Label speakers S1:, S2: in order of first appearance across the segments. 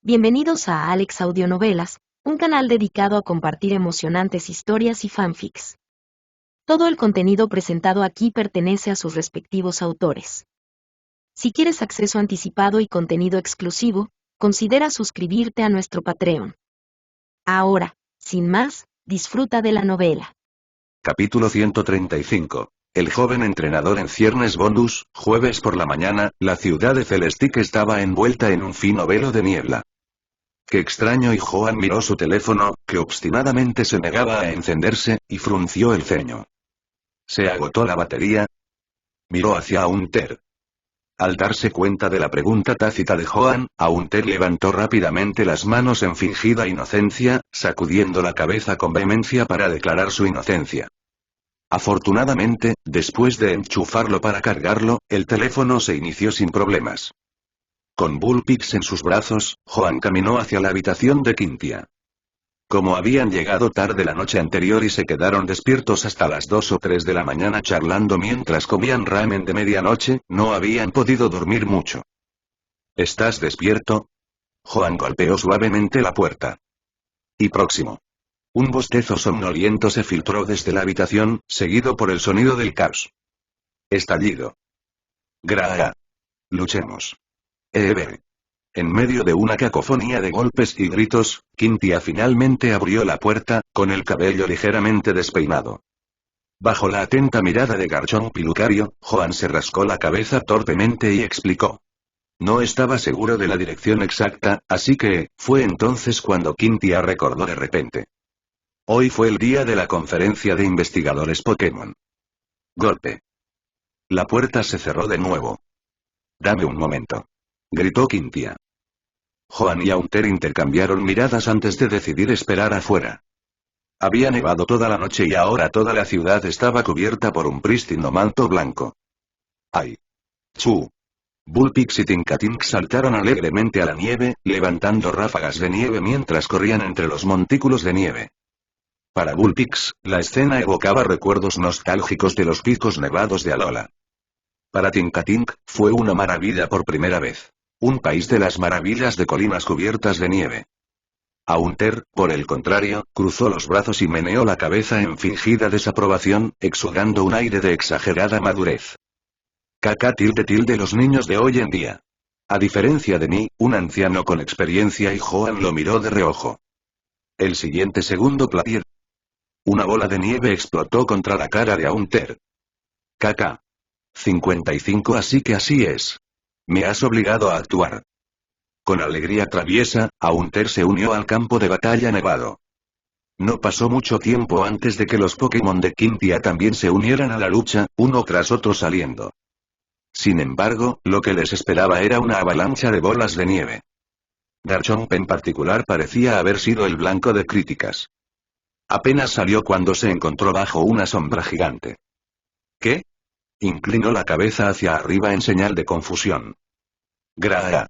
S1: Bienvenidos a Alex Audionovelas, un canal dedicado a compartir emocionantes historias y fanfics. Todo el contenido presentado aquí pertenece a sus respectivos autores. Si quieres acceso anticipado y contenido exclusivo, considera suscribirte a nuestro Patreon. Ahora, sin más, disfruta de la novela.
S2: Capítulo 135. El joven entrenador en ciernes bonus. Jueves por la mañana, la ciudad de Celestic estaba envuelta en un fino velo de niebla. Qué extraño, y Joan miró su teléfono, que obstinadamente se negaba a encenderse, y frunció el ceño. ¿Se agotó la batería? Miró hacia Haunter. Al darse cuenta de la pregunta tácita de Joan, Haunter levantó rápidamente las manos en fingida inocencia, sacudiendo la cabeza con vehemencia para declarar su inocencia. Afortunadamente, después de enchufarlo para cargarlo, el teléfono se inició sin problemas. Con Bullpix en sus brazos, Joan caminó hacia la habitación de Cynthia. Como habían llegado tarde la noche anterior y se quedaron despiertos hasta las 2 o 3 de la mañana charlando mientras comían ramen de medianoche, no habían podido dormir mucho. ¿Estás despierto? Joan golpeó suavemente la puerta. Y próximo. Un bostezo somnoliento se filtró desde la habitación, seguido por el sonido del caos. Estallido. Gra. Luchemos. En medio de una cacofonía de golpes y gritos, Cynthia finalmente abrió la puerta, con el cabello ligeramente despeinado. Bajo la atenta mirada de Garchomp y Lucario, Joan se rascó la cabeza torpemente y explicó. No estaba seguro de la dirección exacta, así que, fue entonces cuando Cynthia recordó de repente. Hoy fue el día de la conferencia de investigadores Pokémon. Golpe. La puerta se cerró de nuevo. Dame un momento. Gritó Cynthia. Joan y Haunter intercambiaron miradas antes de decidir esperar afuera. Había nevado toda la noche y ahora toda la ciudad estaba cubierta por un prístino manto blanco. ¡Ay! ¡Chu! Bullpix y Tinkatink saltaron alegremente a la nieve, levantando ráfagas de nieve mientras corrían entre los montículos de nieve. Para Bullpix, la escena evocaba recuerdos nostálgicos de los picos nevados de Alola. Para Tinkatink, fue una maravilla por primera vez. Un país de las maravillas de colinas cubiertas de nieve. Haunter, por el contrario, cruzó los brazos y meneó la cabeza en fingida desaprobación, exudando un aire de exagerada madurez. Los niños de hoy en día. A diferencia de mí, un anciano con experiencia, y Joan lo miró de reojo. El siguiente segundo Platier. Una bola de nieve explotó contra la cara de Haunter. 55 Así que así es. Me has obligado a actuar. Con alegría traviesa, Haunter se unió al campo de batalla nevado. No pasó mucho tiempo antes de que los Pokémon de Cynthia también se unieran a la lucha, uno tras otro saliendo. Sin embargo, lo que les esperaba era una avalancha de bolas de nieve. Garchomp en particular parecía haber sido el blanco de críticas. Apenas salió cuando se encontró bajo una sombra gigante. ¿Qué? Inclinó la cabeza hacia arriba en señal de confusión. Gra.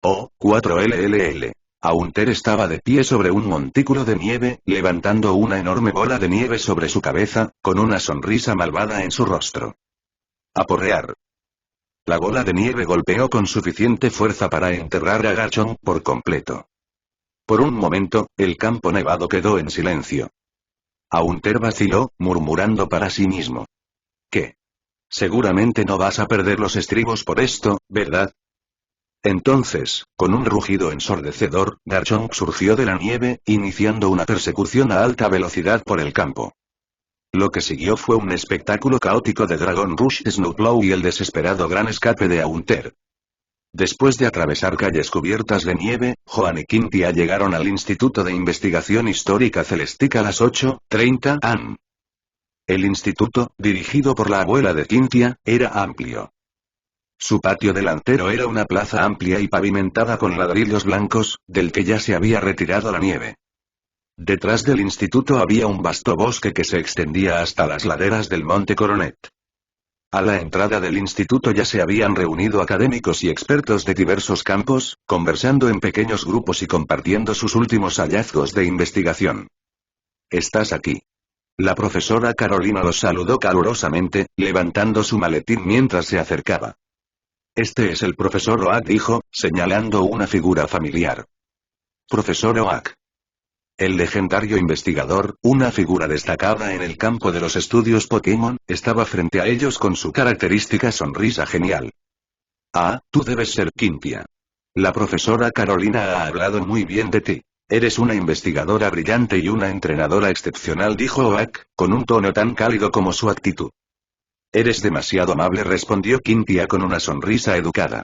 S2: 4LLL. Haunter estaba de pie sobre un montículo de nieve, levantando una enorme bola de nieve sobre su cabeza, con una sonrisa malvada en su rostro. Aporrear. La bola de nieve golpeó con suficiente fuerza para enterrar a Garchomp por completo. Por un momento, el campo nevado quedó en silencio. Haunter vaciló, murmurando para sí mismo. ¿Qué? Seguramente no vas a perder los estribos por esto, ¿verdad? Entonces, con un rugido ensordecedor, Garchomp surgió de la nieve, iniciando una persecución a alta velocidad por el campo. Lo que siguió fue un espectáculo caótico de Dragon Rush, Snowplow y el desesperado gran escape de Haunter. Después de atravesar calles cubiertas de nieve, Joan y Cynthia llegaron al Instituto de Investigación Histórica Celestic a las 8:30 am. El instituto, dirigido por la abuela de Cynthia, era amplio. Su patio delantero era una plaza amplia y pavimentada con ladrillos blancos, del que ya se había retirado la nieve. Detrás del instituto había un vasto bosque que se extendía hasta las laderas del Monte Coronet. A la entrada del instituto ya se habían reunido académicos y expertos de diversos campos, conversando en pequeños grupos y compartiendo sus últimos hallazgos de investigación. ¿Estás aquí? La profesora Carolina los saludó calurosamente, levantando su maletín mientras se acercaba. Este es el profesor Oak, dijo, señalando una figura familiar. Profesor Oak. El legendario investigador, una figura destacada en el campo de los estudios Pokémon, estaba frente a ellos con su característica sonrisa genial. Ah, tú debes ser Quintia. La profesora Carolina ha hablado muy bien de ti. Eres una investigadora brillante y una entrenadora excepcional, dijo Oak, con un tono tan cálido como su actitud. Eres demasiado amable, respondió Quintia con una sonrisa educada.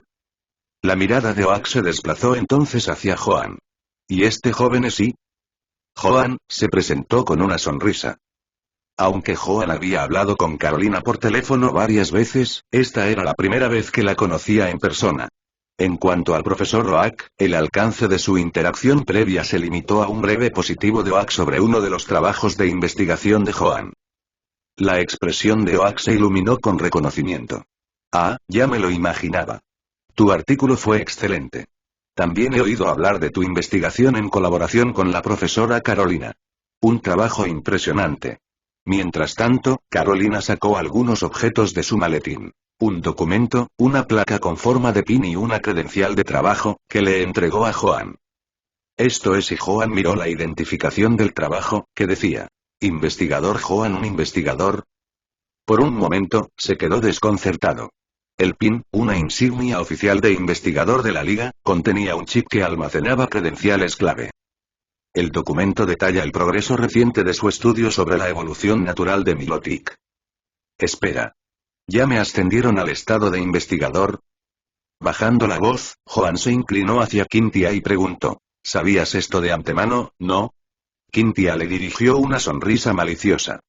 S2: La mirada de Oak se desplazó entonces hacia Joan. ¿Y este joven es I? Joan se presentó con una sonrisa. Aunque Joan había hablado con Carolina por teléfono varias veces, esta era la primera vez que la conocía en persona. En cuanto al profesor Oak, el alcance de su interacción previa se limitó a un breve positivo de Oak sobre uno de los trabajos de investigación de Joan. La expresión de Oak se iluminó con reconocimiento. Ah, ya me lo imaginaba. Tu artículo fue excelente. También he oído hablar de tu investigación en colaboración con la profesora Carolina. Un trabajo impresionante. Mientras tanto, Carolina sacó algunos objetos de su maletín. Un documento, una placa con forma de pin y una credencial de trabajo, que le entregó a Joan. Esto es, y Joan miró la identificación del trabajo, que decía: Investigador Joan, un investigador. Por un momento, se quedó desconcertado. El PIN, una insignia oficial de investigador de la Liga, contenía un chip que almacenaba credenciales clave. El documento detalla el progreso reciente de su estudio sobre la evolución natural de Milotic. Espera. ¿Ya me ascendieron al estado de investigador? Bajando la voz, Joan se inclinó hacia Quintia y preguntó: ¿Sabías esto de antemano, no? Quintia le dirigió una sonrisa maliciosa.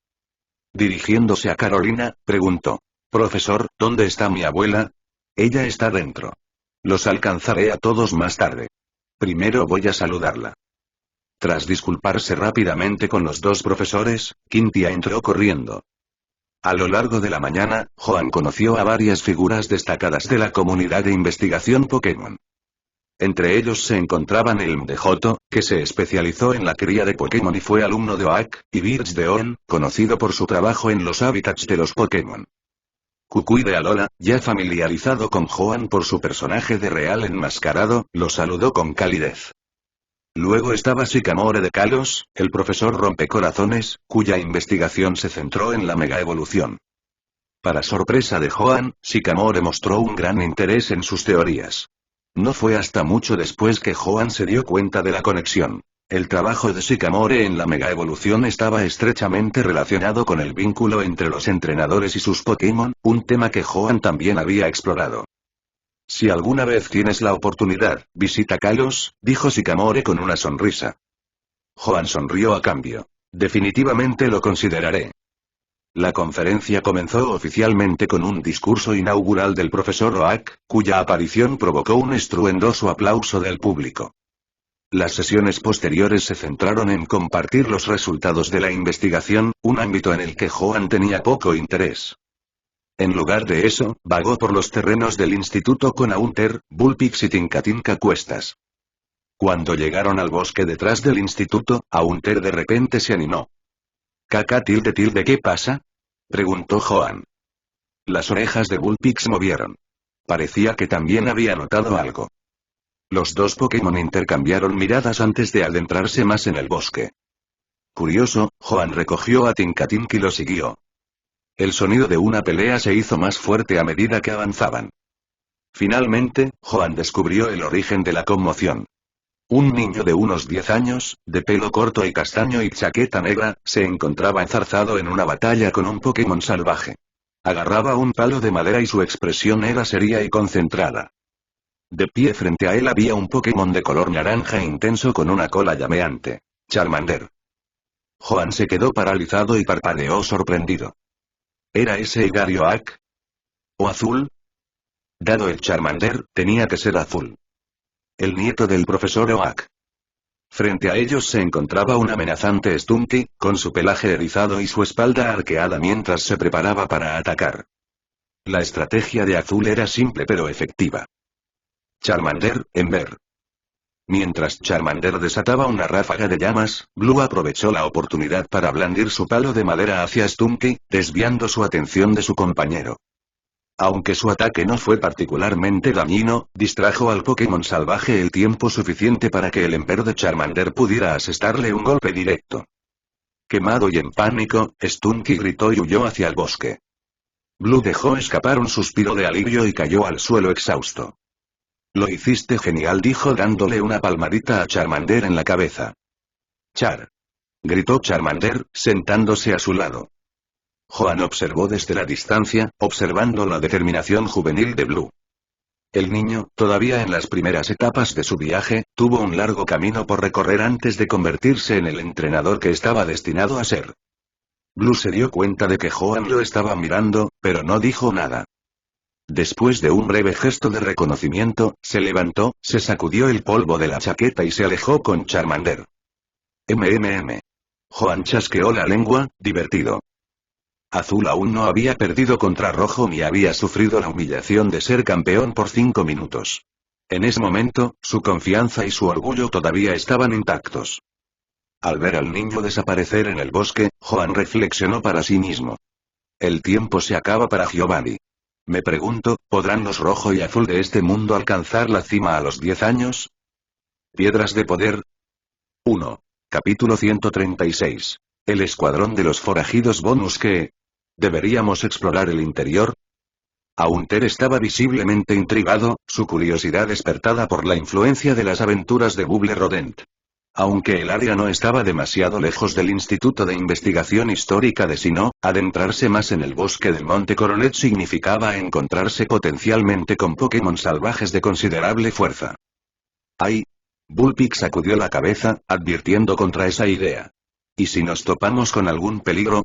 S2: Dirigiéndose a Carolina, preguntó: Profesor, ¿dónde está mi abuela? Ella está dentro. Los alcanzaré a todos más tarde. Primero voy a saludarla. Tras disculparse rápidamente con los dos profesores, Quintia entró corriendo. A lo largo de la mañana, Joan conoció a varias figuras destacadas de la comunidad de investigación Pokémon. Entre ellos se encontraban el Mdejoto, que se especializó en la cría de Pokémon y fue alumno de Oak, y Birch de Oen, conocido por su trabajo en los hábitats de los Pokémon. Kukui de Alola, ya familiarizado con Joan por su personaje de real enmascarado, lo saludó con calidez. Luego estaba Sycamore de Kalos, el profesor rompecorazones, cuya investigación se centró en la megaevolución. Para sorpresa de Joan, Sycamore mostró un gran interés en sus teorías. No fue hasta mucho después que Joan se dio cuenta de la conexión. El trabajo de Sycamore en la megaevolución estaba estrechamente relacionado con el vínculo entre los entrenadores y sus Pokémon, un tema que Joan también había explorado. Si alguna vez tienes la oportunidad, visita Kalos, dijo Sycamore con una sonrisa. Joan sonrió a cambio. Definitivamente lo consideraré. La conferencia comenzó oficialmente con un discurso inaugural del profesor Oak, cuya aparición provocó un estruendoso aplauso del público. Las sesiones posteriores se centraron en compartir los resultados de la investigación, un ámbito en el que Joan tenía poco interés. En lugar de eso, vagó por los terrenos del instituto con Haunter, Bullpix y Tinkatinka Cuestas. Cuando llegaron al bosque detrás del instituto, Haunter de repente se animó. ¿Qué pasa? Preguntó Joan. Las orejas de Bullpix se movieron. Parecía que también había notado algo. Los dos Pokémon intercambiaron miradas antes de adentrarse más en el bosque. Curioso, Joan recogió a Tinkatink y lo siguió. El sonido de una pelea se hizo más fuerte a medida que avanzaban. Finalmente, Joan descubrió el origen de la conmoción. Un niño de unos 10 años, de pelo corto y castaño y chaqueta negra, se encontraba enzarzado en una batalla con un Pokémon salvaje. Agarraba un palo de madera y su expresión era seria y concentrada. De pie frente a él había un Pokémon de color naranja intenso con una cola llameante. Charmander. Joan se quedó paralizado y parpadeó sorprendido. ¿Era ese Garioak? ¿O azul? Dado el Charmander, tenía que ser azul. El nieto del profesor Oak. Frente a ellos se encontraba un amenazante Stunky, con su pelaje erizado y su espalda arqueada mientras se preparaba para atacar. La estrategia de azul era simple pero efectiva. Charmander, Ember. Mientras Charmander desataba una ráfaga de llamas, Blue aprovechó la oportunidad para blandir su palo de madera hacia Stunky, desviando su atención de su compañero. Aunque su ataque no fue particularmente dañino, distrajo al Pokémon salvaje el tiempo suficiente para que el Emperor de Charmander pudiera asestarle un golpe directo. Quemado y en pánico, Stunky gritó y huyó hacia el bosque. Blue dejó escapar un suspiro de alivio y cayó al suelo exhausto. Lo hiciste genial, dijo dándole una palmadita a Charmander en la cabeza. Char. Gritó Charmander, sentándose a su lado. Joan observó desde la distancia, observando la determinación juvenil de Blue. El niño, todavía en las primeras etapas de su viaje, tuvo un largo camino por recorrer antes de convertirse en el entrenador que estaba destinado a ser. Blue se dio cuenta de que Joan lo estaba mirando, pero no dijo nada. Después de un breve gesto de reconocimiento, se levantó, se sacudió el polvo de la chaqueta y se alejó con Charmander. Joan chasqueó la lengua, divertido. Azul aún no había perdido contra Rojo ni había sufrido la humillación de ser campeón por 5 minutos. En ese momento, su confianza y su orgullo todavía estaban intactos. Al ver al niño desaparecer en el bosque, Joan reflexionó para sí mismo. El tiempo se acaba para Giovanni. Me pregunto, ¿podrán los Rojo y Azul de este mundo alcanzar la cima a los 10 años? Piedras de poder. 1. Capítulo 136. El escuadrón de los forajidos bonus que... ¿Deberíamos explorar el interior? Aunter estaba visiblemente intrigado, su curiosidad despertada por la influencia de las aventuras de Bubble Rodent. Aunque el área no estaba demasiado lejos del Instituto de Investigación Histórica de Sinnoh, adentrarse más en el bosque del Monte Coronet significaba encontrarse potencialmente con Pokémon salvajes de considerable fuerza. ¡Ay! Bullpix sacudió la cabeza, advirtiendo contra esa idea. ¿Y si nos topamos con algún peligro?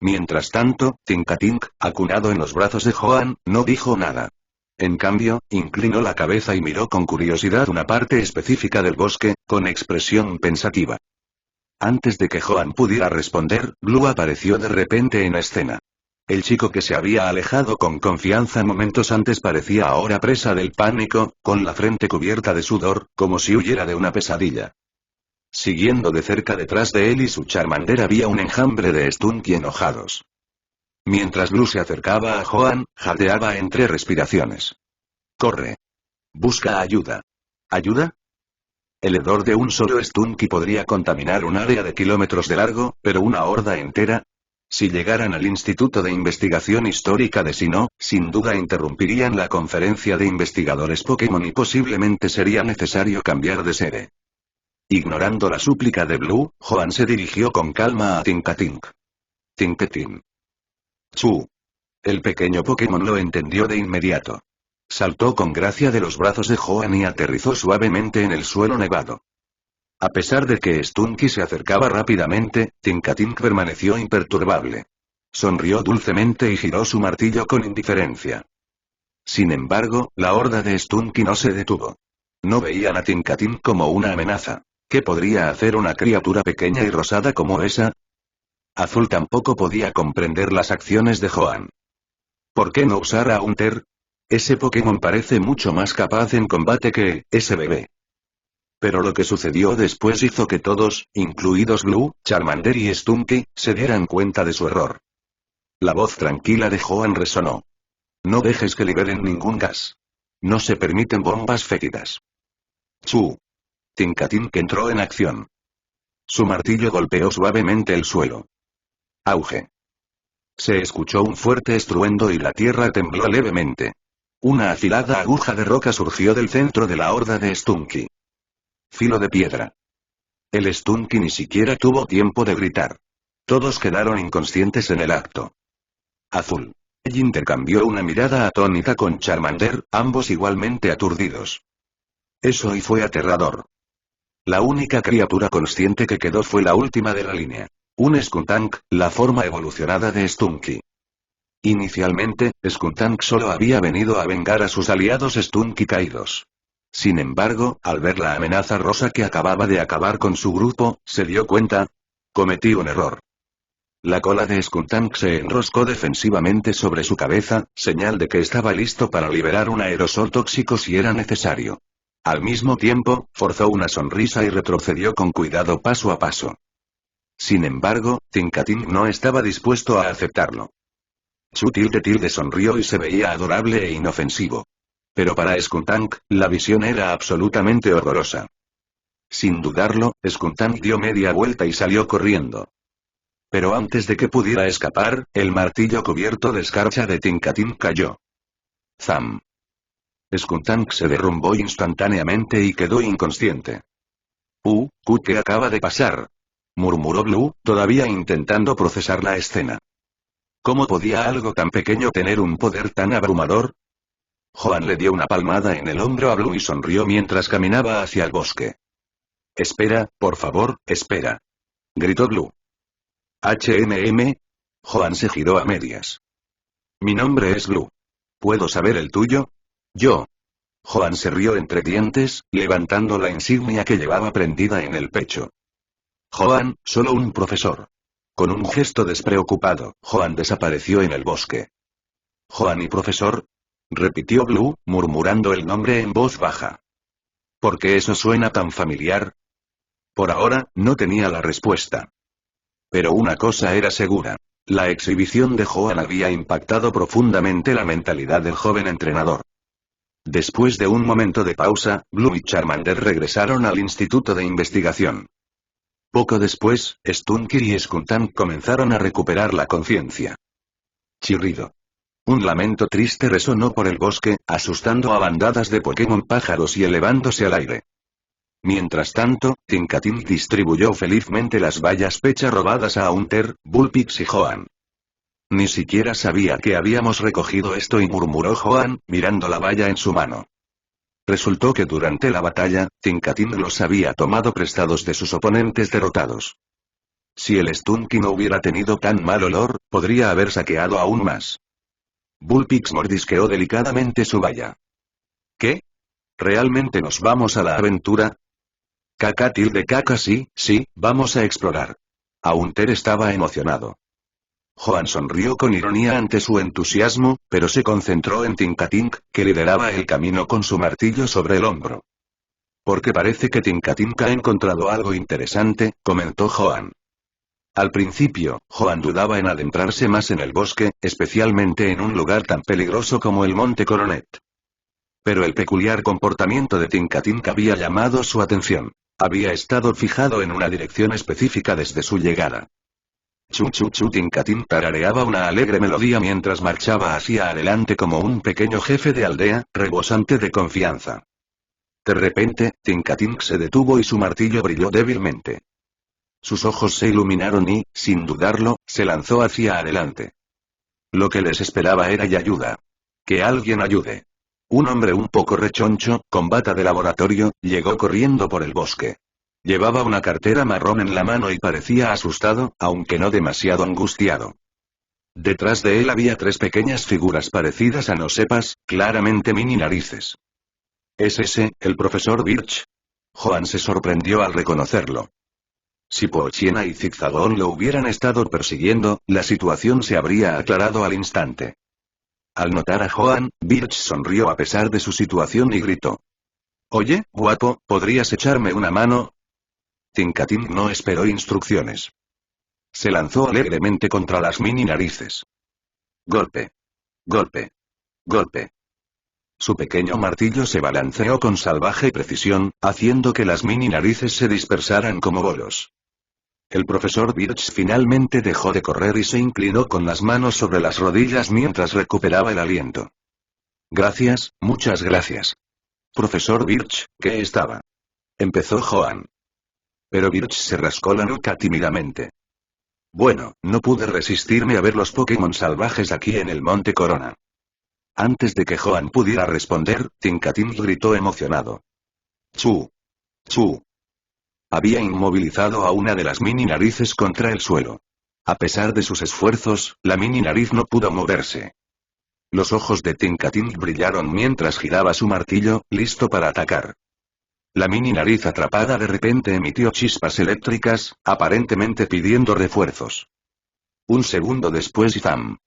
S2: Mientras tanto, Tinkatink, acunado en los brazos de Joan, no dijo nada. En cambio, inclinó la cabeza y miró con curiosidad una parte específica del bosque, con expresión pensativa. Antes de que Joan pudiera responder, Blue apareció de repente en escena. El chico que se había alejado con confianza momentos antes parecía ahora presa del pánico, con la frente cubierta de sudor, como si huyera de una pesadilla. Siguiendo de cerca detrás de él y su Charmander había un enjambre de Stunky enojados. Mientras Blue se acercaba a Joan, jadeaba entre respiraciones. ¡Corre! Busca ayuda. ¿Ayuda? El hedor de un solo Stunky podría contaminar un área de kilómetros de largo, pero una horda entera. Si llegaran al Instituto de Investigación Histórica de Sinnoh, sin duda interrumpirían la conferencia de investigadores Pokémon y posiblemente sería necesario cambiar de sede. Ignorando la súplica de Blue, Joan se dirigió con calma a Tinkatink. Tinketin. Chu. El pequeño Pokémon lo entendió de inmediato. Saltó con gracia de los brazos de Joan y aterrizó suavemente en el suelo nevado. A pesar de que Stunky se acercaba rápidamente, Tinkatink permaneció imperturbable. Sonrió dulcemente y giró su martillo con indiferencia. Sin embargo, la horda de Stunky no se detuvo. No veían a Tinkatink como una amenaza. ¿Qué podría hacer una criatura pequeña y rosada como esa? Azul tampoco podía comprender las acciones de Joan. ¿Por qué no usar a Haunter? Ese Pokémon parece mucho más capaz en combate que ese bebé. Pero lo que sucedió después hizo que todos, incluidos Blue, Charmander y Stunky, se dieran cuenta de su error. La voz tranquila de Joan resonó. No dejes que liberen ningún gas. No se permiten bombas fétidas. Chu. Tinkatink entró en acción. Su martillo golpeó suavemente el suelo. Auge. Se escuchó un fuerte estruendo y la tierra tembló levemente. Una afilada aguja de roca surgió del centro de la horda de Stunky. Filo de piedra. El Stunky ni siquiera tuvo tiempo de gritar. Todos quedaron inconscientes en el acto. Azul. Ella intercambió una mirada atónita con Charmander, ambos igualmente aturdidos. Eso y fue aterrador. La única criatura consciente que quedó fue la última de la línea. Un Skuntank, la forma evolucionada de Stunky. Inicialmente, Skuntank solo había venido a vengar a sus aliados Stunky caídos. Sin embargo, al ver la amenaza rosa que acababa de acabar con su grupo, se dio cuenta. Cometí un error. La cola de Skuntank se enroscó defensivamente sobre su cabeza, señal de que estaba listo para liberar un aerosol tóxico si era necesario. Al mismo tiempo, forzó una sonrisa y retrocedió con cuidado paso a paso. Sin embargo, Tinkatink no estaba dispuesto a aceptarlo. Chu tilde sonrió y se veía adorable e inofensivo. Pero para Skuntank, la visión era absolutamente horrorosa. Sin dudarlo, Skuntank dio media vuelta y salió corriendo. Pero antes de que pudiera escapar, el martillo cubierto de escarcha de Tinkatin cayó. ¡Zam! Skuntank se derrumbó instantáneamente y quedó inconsciente. ¿Qué acaba de pasar?, murmuró Blue, todavía intentando procesar la escena. ¿Cómo podía algo tan pequeño tener un poder tan abrumador? Joan le dio una palmada en el hombro a Blue y sonrió mientras caminaba hacia el bosque. Espera, por favor, espera, gritó Blue. Joan se giró a medias. Mi nombre es Blue. ¿Puedo saber el tuyo? Yo. Joan se rió entre dientes, levantando la insignia que llevaba prendida en el pecho. Joan, solo un profesor. Con un gesto despreocupado, Joan desapareció en el bosque. Joan y profesor, repitió Blue, murmurando el nombre en voz baja. ¿Por qué eso suena tan familiar? Por ahora, no tenía la respuesta. Pero una cosa era segura. La exhibición de Joan había impactado profundamente la mentalidad del joven entrenador. Después de un momento de pausa, Blue y Charmander regresaron al instituto de investigación. Poco después, Stunky y Skuntank comenzaron a recuperar la conciencia. Chirrido. Un lamento triste resonó por el bosque, asustando a bandadas de Pokémon pájaros y elevándose al aire. Mientras tanto, Tinkatin distribuyó felizmente las bayas pecha robadas a Haunter, Bullpix y Joan. Ni siquiera sabía que habíamos recogido esto y murmuró Joan, mirando la valla en su mano. Resultó que durante la batalla, Tinkatin los había tomado prestados de sus oponentes derrotados. Si el Stunky no hubiera tenido tan mal olor, podría haber saqueado aún más. Bullpix mordisqueó delicadamente su valla. ¿Qué? ¿Realmente nos vamos a la aventura? Caca, sí, vamos a explorar. Haunter estaba emocionado. Joan sonrió con ironía ante su entusiasmo, pero se concentró en Tinkatink, que lideraba el camino con su martillo sobre el hombro. Porque parece que Tinkatink ha encontrado algo interesante, comentó Joan. Al principio, Joan dudaba en adentrarse más en el bosque, especialmente en un lugar tan peligroso como el Monte Coronet. Pero el peculiar comportamiento de Tinkatink había llamado su atención. Había estado fijado en una dirección específica desde su llegada. Tinkatin tarareaba una alegre melodía mientras marchaba hacia adelante como un pequeño jefe de aldea, rebosante de confianza. De repente, Tinkatin se detuvo y su martillo brilló débilmente. Sus ojos se iluminaron y, sin dudarlo, se lanzó hacia adelante. Lo que les esperaba era ayuda. Que alguien ayude. Un hombre un poco rechoncho, con bata de laboratorio, llegó corriendo por el bosque. Llevaba una cartera marrón en la mano y parecía asustado, aunque no demasiado angustiado. Detrás de él había tres pequeñas figuras parecidas a no sepas, claramente mini narices. ¿Es ese, el profesor Birch? Joan se sorprendió al reconocerlo. Si Poochyena y Zigzagoon lo hubieran estado persiguiendo, la situación se habría aclarado al instante. Al notar a Joan, Birch sonrió a pesar de su situación y gritó. Oye, guapo, ¿podrías echarme una mano? Tinkatin no esperó instrucciones. Se lanzó alegremente contra las mini narices. Golpe. Golpe. Golpe. Su pequeño martillo se balanceó con salvaje precisión, haciendo que las mini narices se dispersaran como bolos. El profesor Birch finalmente dejó de correr y se inclinó con las manos sobre las rodillas mientras recuperaba el aliento. Gracias, muchas gracias. Profesor Birch, ¿qué estaba? Empezó Joan. Pero Birch se rascó la nuca tímidamente. Bueno, no pude resistirme a ver los Pokémon salvajes aquí en el Monte Corona. Antes de que Joan pudiera responder, Tinkatin gritó emocionado. ¡Chu! ¡Chu! Había inmovilizado a una de las mini narices contra el suelo. A pesar de sus esfuerzos, la mini nariz no pudo moverse. Los ojos de Tinkatin brillaron mientras giraba su martillo, listo para atacar. La mini nariz atrapada de repente emitió chispas eléctricas, aparentemente pidiendo refuerzos. Un segundo después y ¡zam!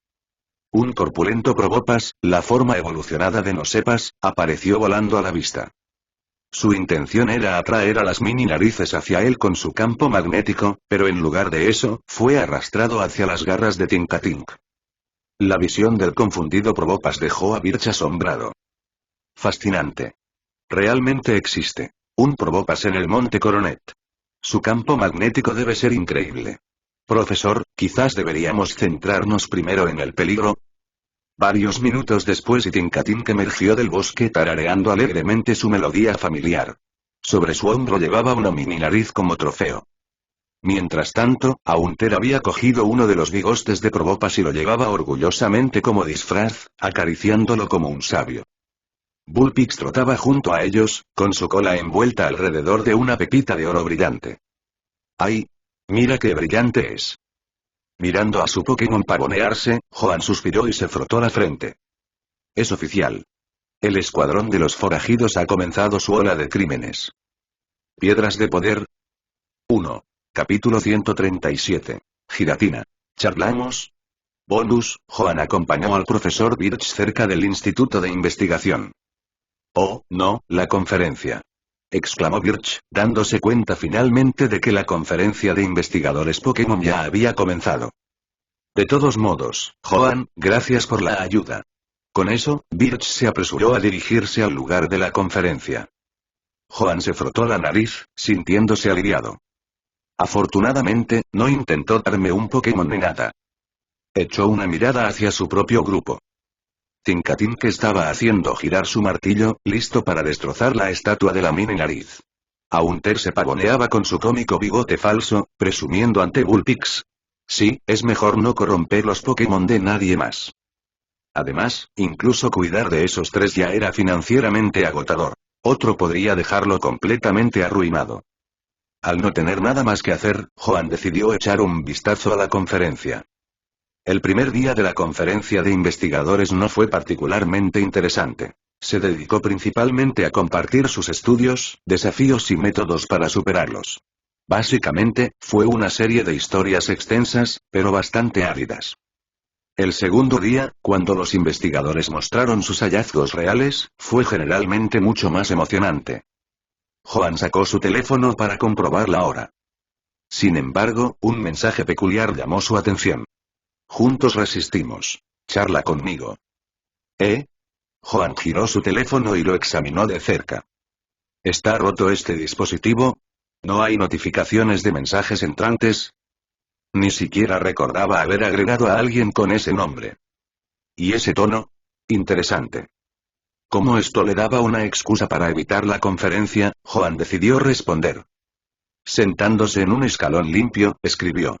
S2: Un corpulento Probopass, la forma evolucionada de no sepas, apareció volando a la vista. Su intención era atraer a las mini narices hacia él con su campo magnético, pero en lugar de eso, fue arrastrado hacia las garras de Tinkatink. La visión del confundido Probopass dejó a Birch asombrado. Fascinante. Realmente existe un Probopass en el Monte Coronet. Su campo magnético debe ser increíble. Profesor, quizás deberíamos centrarnos primero en el peligro. Varios minutos después y Tinkatink emergió del bosque tarareando alegremente su melodía familiar. Sobre su hombro llevaba una mini nariz como trofeo. Mientras tanto, Haunter había cogido uno de los bigostes de Probopass y lo llevaba orgullosamente como disfraz, acariciándolo como un sabio. Bullpix trotaba junto a ellos, con su cola envuelta alrededor de una pepita de oro brillante. ¡Ay! ¡Mira qué brillante es! Mirando a su Pokémon pavonearse, Johan suspiró y se frotó la frente. Es oficial. El escuadrón de los forajidos ha comenzado su ola de crímenes. Piedras de poder. 1. Capítulo 137. Giratina. ¿Charlamos? Bonus, Johan acompañó al profesor Birch cerca del Instituto de Investigación. Oh, no, la conferencia. Exclamó Birch, dándose cuenta finalmente de que la conferencia de investigadores Pokémon ya había comenzado. De todos modos, Johan, gracias por la ayuda. Con eso, Birch se apresuró a dirigirse al lugar de la conferencia. Johan se frotó la nariz, sintiéndose aliviado. Afortunadamente, no intentó darme un Pokémon ni nada. Echó una mirada hacia su propio grupo. Tinkatink estaba haciendo girar su martillo, listo para destrozar la estatua de la mini nariz. Haunter se pavoneaba con su cómico bigote falso, presumiendo ante Bullpix. Sí, es mejor no corromper los Pokémon de nadie más. Además, incluso cuidar de esos tres ya era financieramente agotador. Otro podría dejarlo completamente arruinado. Al no tener nada más que hacer, Johan decidió echar un vistazo a la conferencia. El primer día de la conferencia de investigadores no fue particularmente interesante. Se dedicó principalmente a compartir sus estudios, desafíos y métodos para superarlos. Básicamente, fue una serie de historias extensas, pero bastante áridas. El segundo día, cuando los investigadores mostraron sus hallazgos reales, fue generalmente mucho más emocionante. Johan sacó su teléfono para comprobar la hora. Sin embargo, un mensaje peculiar llamó su atención. Juntos resistimos. Charla conmigo. ¿Eh? Johan giró su teléfono y lo examinó de cerca. ¿Está roto este dispositivo? ¿No hay notificaciones de mensajes entrantes? Ni siquiera recordaba haber agregado a alguien con ese nombre. ¿Y ese tono? Interesante. Como esto le daba una excusa para evitar la conferencia, Johan decidió responder. Sentándose en un escalón limpio, escribió.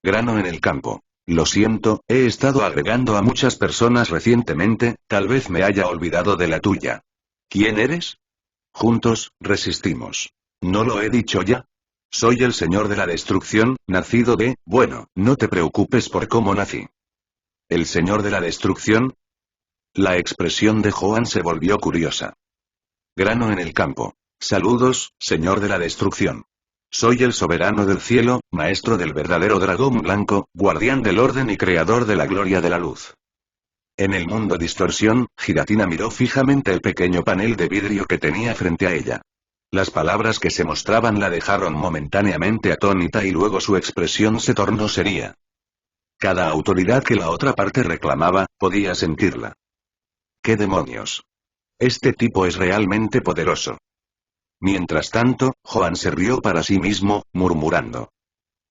S2: Grano en el campo. Lo siento, he estado agregando a muchas personas recientemente, tal vez me haya olvidado de la tuya. ¿Quién eres? Juntos, resistimos. ¿No lo he dicho ya? Soy el señor de la destrucción, nacido de, bueno, no te preocupes por cómo nací. ¿El señor de la destrucción? La expresión de Johan se volvió curiosa. Grano en el campo. Saludos, señor de la destrucción. Soy el soberano del cielo, maestro del verdadero dragón blanco, guardián del orden y creador de la gloria de la luz. En el mundo distorsión, Giratina miró fijamente el pequeño panel de vidrio que tenía frente a ella. Las palabras que se mostraban la dejaron momentáneamente atónita y luego su expresión se tornó seria. Cada autoridad que la otra parte reclamaba, podía sentirla. ¿Qué demonios? Este tipo es realmente poderoso. Mientras tanto, Johan se rió para sí mismo, murmurando.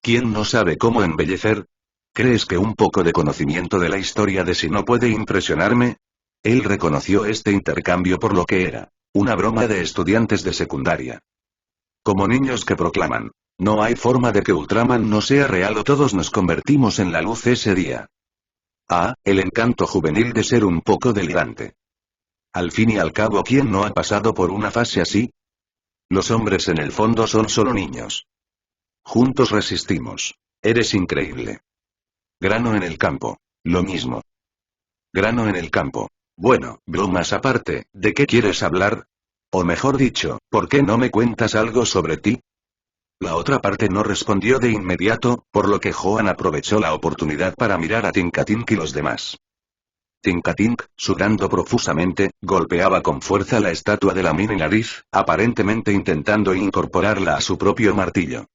S2: ¿Quién no sabe cómo embellecer? ¿Crees que un poco de conocimiento de la historia de si no puede impresionarme? Él reconoció este intercambio por lo que era. Una broma de estudiantes de secundaria. Como niños que proclaman. No hay forma de que Ultraman no sea real o todos nos convertimos en la luz ese día. Ah, el encanto juvenil de ser un poco delirante. Al fin y al cabo, ¿quién no ha pasado por una fase así? Los hombres en el fondo son solo niños. Juntos resistimos. Eres increíble. Grano en el campo. Lo mismo. Grano en el campo. Bueno, bromas aparte, ¿de qué quieres hablar? O mejor dicho, ¿por qué no me cuentas algo sobre ti? La otra parte no respondió de inmediato, por lo que Johan aprovechó la oportunidad para mirar a Tinkatink y los demás. Tinkatink, sudando profusamente, golpeaba con fuerza la estatua de la mini nariz, aparentemente intentando incorporarla a su propio martillo.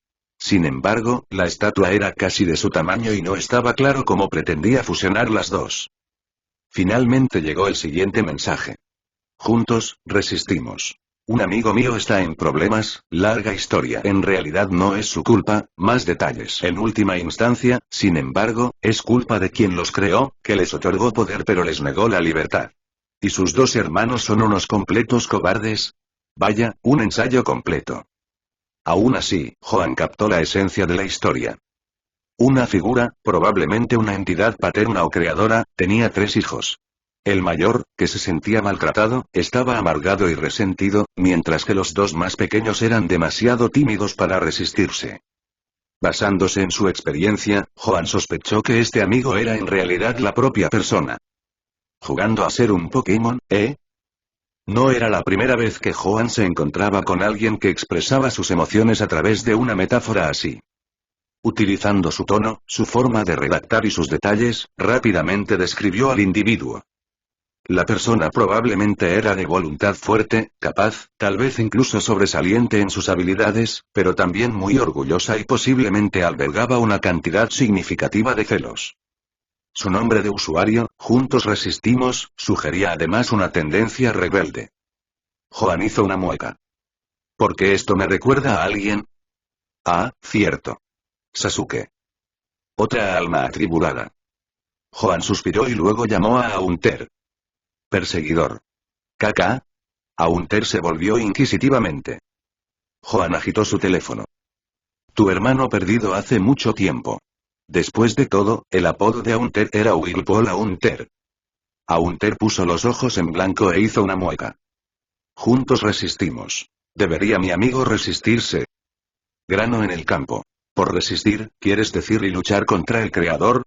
S2: Sin embargo, la estatua era casi de su tamaño y no estaba claro cómo pretendía fusionar las dos. Finalmente llegó el siguiente mensaje. Juntos, resistimos. Un amigo mío está en problemas, larga historia. En realidad no es su culpa, más detalles. En última instancia, sin embargo, es culpa de quien los creó, que les otorgó poder pero les negó la libertad. Y sus dos hermanos son unos completos cobardes. Vaya, un ensayo completo. Aún así, Joan captó la esencia de la historia. Una figura, probablemente una entidad paterna o creadora, tenía 3 hijos. El mayor, que se sentía maltratado, estaba amargado y resentido, mientras que los 2 más pequeños eran demasiado tímidos para resistirse. Basándose en su experiencia, Joan sospechó que este amigo era en realidad la propia persona. ¿Jugando a ser un Pokémon, eh? No era la primera vez que Joan se encontraba con alguien que expresaba sus emociones a través de una metáfora así. Utilizando su tono, su forma de redactar y sus detalles, rápidamente describió al individuo. La persona probablemente era de voluntad fuerte, capaz, tal vez incluso sobresaliente en sus habilidades, pero también muy orgullosa y posiblemente albergaba una cantidad significativa de celos. Su nombre de usuario, Juntos Resistimos, sugería además una tendencia rebelde. Joan hizo una mueca. ¿Por qué esto me recuerda a alguien? Ah, cierto. Sasuke. Otra alma atribulada. Joan suspiró y luego llamó a Haunter. Perseguidor. ¿Kaka? Haunter se volvió inquisitivamente. Joan agitó su teléfono. Tu hermano perdido hace mucho tiempo. Después de todo, el apodo de Haunter era Whirlpool Haunter. Haunter puso los ojos en blanco e hizo una mueca. Juntos resistimos. ¿Debería mi amigo resistirse? Grano en el campo. Por resistir, ¿quieres decir y luchar contra el creador?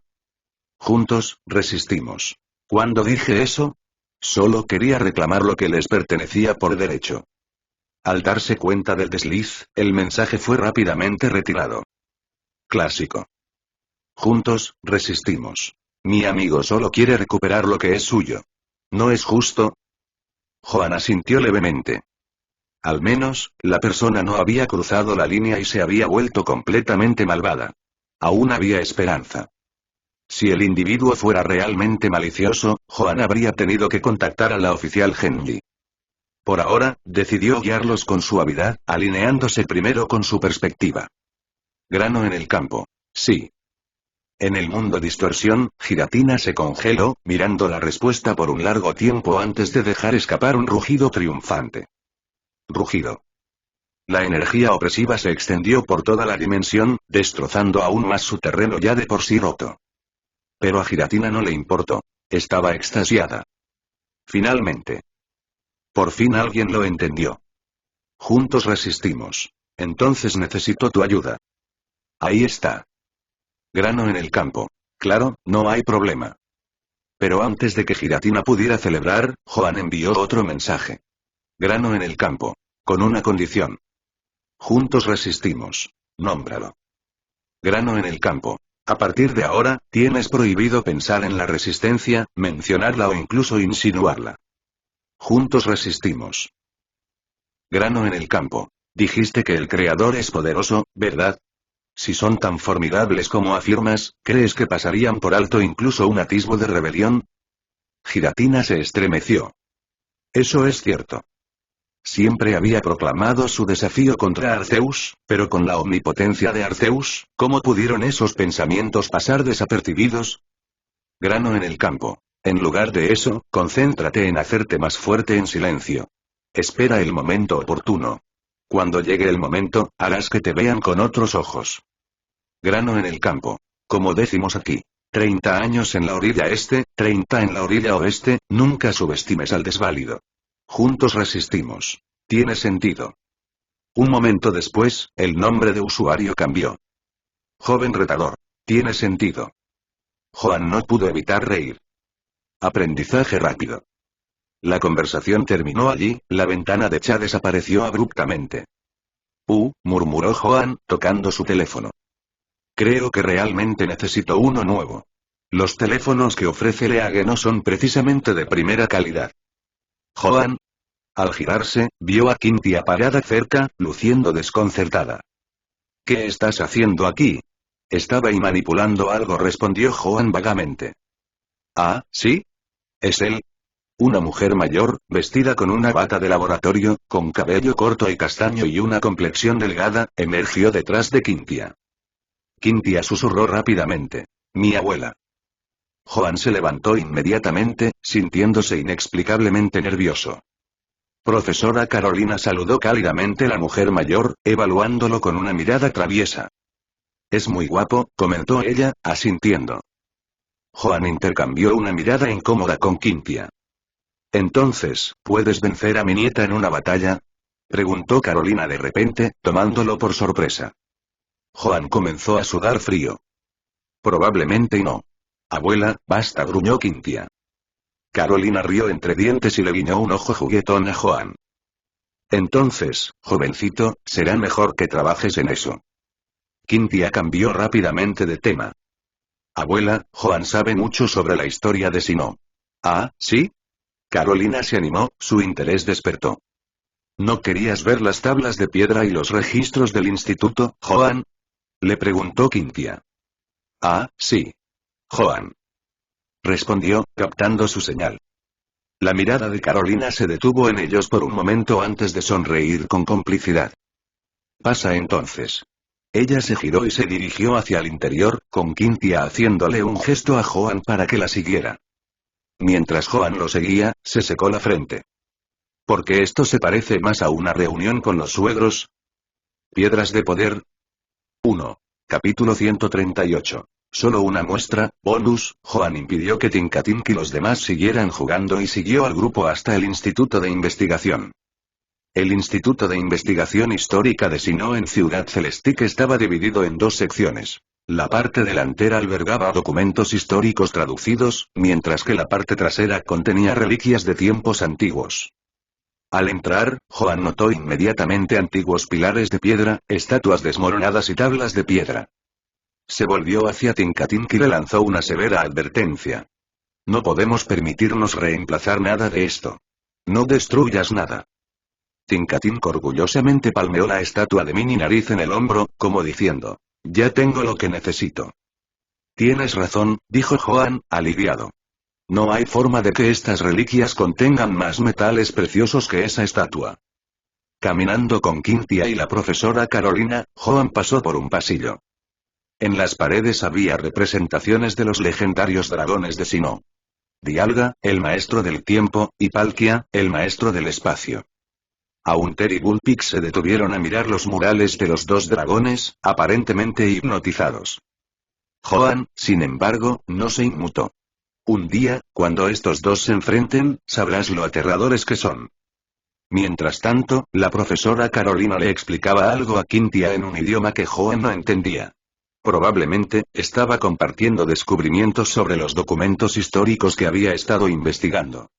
S2: Juntos, resistimos. ¿Cuándo dije eso? Solo quería reclamar lo que les pertenecía por derecho. Al darse cuenta del desliz, el mensaje fue rápidamente retirado. Clásico. Juntos, resistimos. Mi amigo solo quiere recuperar lo que es suyo. ¿No es justo? Joan asintió levemente. Al menos, la persona no había cruzado la línea y se había vuelto completamente malvada. Aún había esperanza. Si el individuo fuera realmente malicioso, Joan habría tenido que contactar a la oficial Genji. Por ahora, decidió guiarlos con suavidad, alineándose primero con su perspectiva. Grano en el campo. Sí. En el mundo distorsión, Giratina se congeló, mirando la respuesta por un largo tiempo antes de dejar escapar un rugido triunfante. Rugido. La energía opresiva se extendió por toda la dimensión, destrozando aún más su terreno ya de por sí roto. Pero a Giratina no le importó. Estaba extasiada. Finalmente. Por fin alguien lo entendió. Juntos resistimos. Entonces necesito tu ayuda. Ahí está. Grano en el campo. Claro, no hay problema. Pero antes de que Giratina pudiera celebrar, Joan envió otro mensaje. Grano en el campo. Con una condición. Juntos resistimos. Nómbralo. Grano en el campo. A partir de ahora, tienes prohibido pensar en la resistencia, mencionarla o incluso insinuarla. Juntos resistimos. Grano en el campo. Dijiste que el creador es poderoso, ¿verdad? Si son tan formidables como afirmas, ¿crees que pasarían por alto incluso un atisbo de rebelión? Giratina se estremeció. Eso es cierto. Siempre había proclamado su desafío contra Arceus, pero con la omnipotencia de Arceus, ¿cómo pudieron esos pensamientos pasar desapercibidos? Grano en el campo. En lugar de eso, concéntrate en hacerte más fuerte en silencio. Espera el momento oportuno. Cuando llegue el momento, harás que te vean con otros ojos. Grano en el campo. Como decimos aquí. 30 años en la orilla este, 30 en la orilla oeste, nunca subestimes al desválido. Juntos resistimos. Tiene sentido. Un momento después, el nombre de usuario cambió. Joven retador. Tiene sentido. Joan no pudo evitar reír. Aprendizaje rápido. La conversación terminó allí, la ventana de chat desapareció abruptamente. Murmuró Joan, tocando su teléfono. Creo que realmente necesito uno nuevo. Los teléfonos que ofrece Leage no son precisamente de primera calidad. Joan. Al girarse, vio a Cynthia parada cerca, luciendo desconcertada. ¿Qué estás haciendo aquí? Estaba ahí manipulando algo, respondió Joan vagamente. Ah, ¿sí? ¿Es él? Una mujer mayor, vestida con una bata de laboratorio, con cabello corto y castaño y una complexión delgada, emergió detrás de Quintia. Quintia susurró rápidamente. Mi abuela. Joan se levantó inmediatamente, sintiéndose inexplicablemente nervioso. Profesora Carolina, saludó cálidamente la mujer mayor, evaluándolo con una mirada traviesa. Es muy guapo, comentó ella, asintiendo. Joan intercambió una mirada incómoda con Quintia. Entonces, ¿puedes vencer a mi nieta en una batalla? Preguntó Carolina de repente, tomándolo por sorpresa. Joan comenzó a sudar frío. Probablemente no. Abuela, basta, gruñó Quintia. Carolina rió entre dientes y le guiñó un ojo juguetón a Joan. Entonces, jovencito, será mejor que trabajes en eso. Quintia cambió rápidamente de tema. Abuela, Joan sabe mucho sobre la historia de Sinnoh. Ah, ¿sí? Carolina se animó, su interés despertó. ¿No querías ver las tablas de piedra y los registros del instituto, Joan? Le preguntó Quintia. Ah, sí. Joan. Respondió, captando su señal. La mirada de Carolina se detuvo en ellos por un momento antes de sonreír con complicidad. Pasa entonces. Ella se giró y se dirigió hacia el interior, con Quintia haciéndole un gesto a Joan para que la siguiera. Mientras Joan lo seguía, se secó la frente. ¿Por qué esto se parece más a una reunión con los suegros? Piedras de poder. 1. Capítulo 138. Solo una muestra, bonus. Joan impidió que Tinkatinka y los demás siguieran jugando y siguió al grupo hasta el Instituto de Investigación. El Instituto de Investigación Histórica de Sinnoh en Ciudad Celestique estaba dividido en dos secciones. La parte delantera albergaba documentos históricos traducidos, mientras que la parte trasera contenía reliquias de tiempos antiguos. Al entrar, Joan notó inmediatamente antiguos pilares de piedra, estatuas desmoronadas y tablas de piedra. Se volvió hacia Tinkatinka y le lanzó una severa advertencia. No podemos permitirnos reemplazar nada de esto. No destruyas nada. Tinkatinka orgullosamente palmeó la estatua de Mini Nariz en el hombro, como diciendo, ya tengo lo que necesito. Tienes razón, dijo Joan, aliviado. No hay forma de que estas reliquias contengan más metales preciosos que esa estatua. Caminando con Quintia y la profesora Carolina, Joan pasó por un pasillo. En las paredes había representaciones de los legendarios dragones de Sinnoh. Dialga, el maestro del tiempo, y Palkia, el maestro del espacio. Haunter y Bullpix se detuvieron a mirar los murales de los dos dragones, aparentemente hipnotizados. Joan, sin embargo, no se inmutó. Un día, cuando estos dos se enfrenten, sabrás lo aterradores que son. Mientras tanto, la profesora Carolina le explicaba algo a Quintia en un idioma que Joan no entendía. Probablemente, estaba compartiendo descubrimientos sobre los documentos históricos que había estado investigando.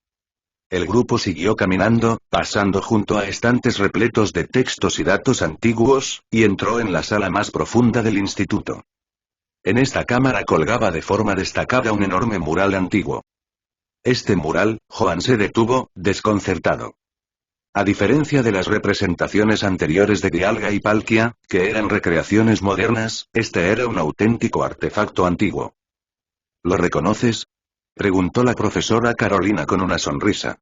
S2: El grupo siguió caminando, pasando junto a estantes repletos de textos y datos antiguos, y entró en la sala más profunda del instituto. En esta cámara colgaba de forma destacada un enorme mural antiguo. Este mural, Joan se detuvo, desconcertado. A diferencia de las representaciones anteriores de Dialga y Palkia, que eran recreaciones modernas, este era un auténtico artefacto antiguo. ¿Lo reconoces? Preguntó la profesora Carolina con una sonrisa.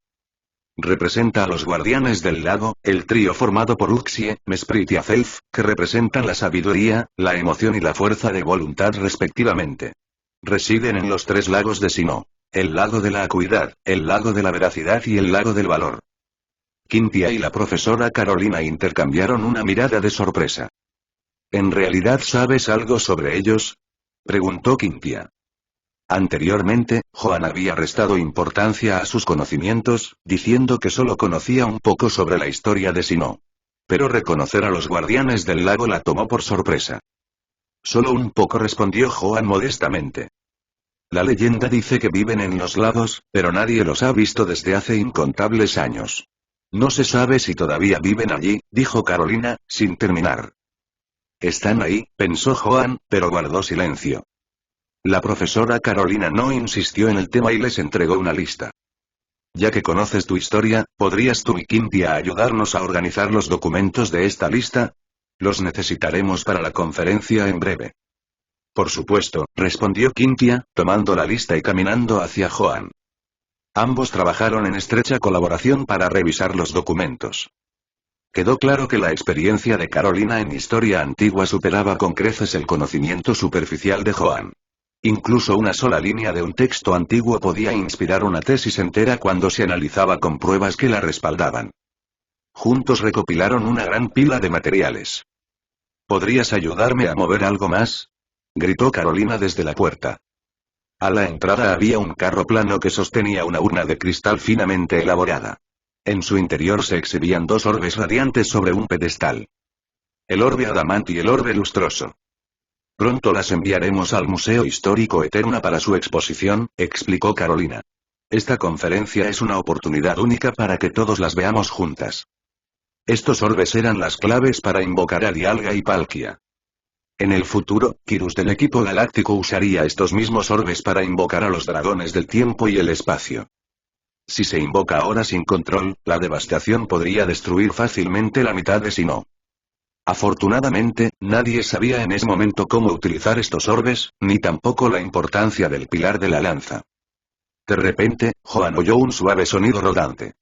S2: Representa a los guardianes del lago, el trío formado por Uxie, Mesprit y Azelf, que representan la sabiduría, la emoción y la fuerza de voluntad respectivamente. Residen en los tres lagos de Sinnoh. El lago de la acuidad, el lago de la veracidad y el lago del valor. Quintia y la profesora Carolina intercambiaron una mirada de sorpresa. ¿En realidad sabes algo sobre ellos? Preguntó Quintia. Anteriormente, Joan había restado importancia a sus conocimientos, diciendo que solo conocía un poco sobre la historia de Sinnoh. Pero reconocer a los guardianes del lago la tomó por sorpresa. Solo un poco, respondió Joan modestamente. La leyenda dice que viven en los lagos, pero nadie los ha visto desde hace incontables años. No se sabe si todavía viven allí, dijo Carolina, sin terminar. Están ahí, pensó Joan, pero guardó silencio. La profesora Carolina no insistió en el tema y les entregó una lista. Ya que conoces tu historia, ¿podrías tú y Quintia ayudarnos a organizar los documentos de esta lista? Los necesitaremos para la conferencia en breve. Por supuesto, respondió Quintia, tomando la lista y caminando hacia Joan. Ambos trabajaron en estrecha colaboración para revisar los documentos. Quedó claro que la experiencia de Carolina en historia antigua superaba con creces el conocimiento superficial de Joan. Incluso una sola línea de un texto antiguo podía inspirar una tesis entera cuando se analizaba con pruebas que la respaldaban. Juntos recopilaron una gran pila de materiales. ¿Podrías ayudarme a mover algo más?, gritó Carolina desde la puerta. A la entrada había un carro plano que sostenía una urna de cristal finamente elaborada. En su interior se exhibían dos orbes radiantes sobre un pedestal. El orbe adamant y el orbe lustroso. Pronto las enviaremos al Museo Histórico Eterna para su exposición, explicó Carolina. Esta conferencia es una oportunidad única para que todos las veamos juntas. Estos orbes eran las claves para invocar a Dialga y Palkia. En el futuro, Kyrus del equipo galáctico usaría estos mismos orbes para invocar a los dragones del tiempo y el espacio. Si se invoca ahora sin control, la devastación podría destruir fácilmente la mitad de Sinnoh. Afortunadamente, nadie sabía en ese momento cómo utilizar estos orbes, ni tampoco la importancia del pilar de la lanza. De repente, Joan oyó un suave sonido rodante.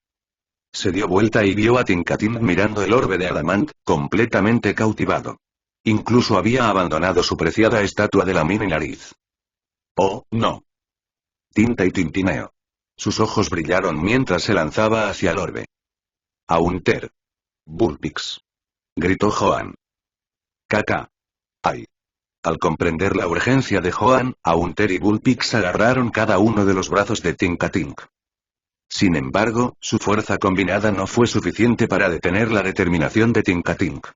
S2: Se dio vuelta y vio a Tinkatin mirando el orbe de adamant, completamente cautivado. Incluso había abandonado su preciada estatua de la mini nariz. ¡Oh, no! Tinta y tintineo. Sus ojos brillaron mientras se lanzaba hacia el orbe. ¡Aunter! ¡Bullpix!, gritó Joan. ¡Caca! ¡Ay! Al comprender la urgencia de Joan, Aunter y Bullpix agarraron cada uno de los brazos de Tinkatink. Sin embargo, su fuerza combinada no fue suficiente para detener la determinación de Tinkatink.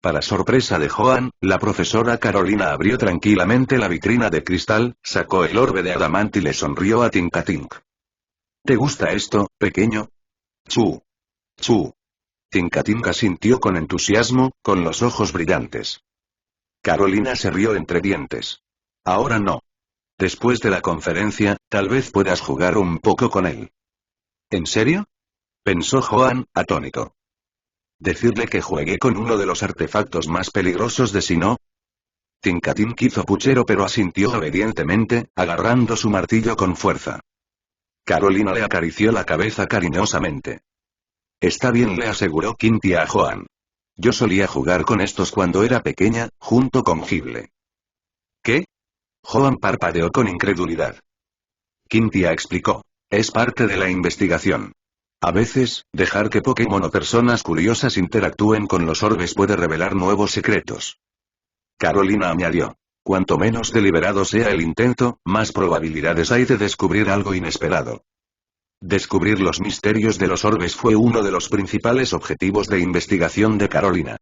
S2: Para sorpresa de Joan, la profesora Carolina abrió tranquilamente la vitrina de cristal, sacó el orbe de adamant y le sonrió a Tinkatink. ¿Te gusta esto, pequeño? ¡Chu! ¡Chu! Tinkatink asintió con entusiasmo, con los ojos brillantes. Carolina se rió entre dientes. Ahora no. Después de la conferencia, tal vez puedas jugar un poco con él. ¿En serio?, pensó Joan, atónito. ¿Decirle que juegue con uno de los artefactos más peligrosos de Sinnoh? Tinkatink hizo puchero pero asintió obedientemente, agarrando su martillo con fuerza. Carolina le acarició la cabeza cariñosamente. Está bien, le aseguró Quintia a Joan. Yo solía jugar con estos cuando era pequeña, junto con Gible. ¿Qué? Joan parpadeó con incredulidad. Quintia explicó. Es parte de la investigación. A veces, dejar que Pokémon o personas curiosas interactúen con los orbes puede revelar nuevos secretos. Carolina añadió. Cuanto menos deliberado sea el intento, más probabilidades hay de descubrir algo inesperado. Descubrir los misterios de los orbes fue uno de los principales objetivos de investigación de Carolina.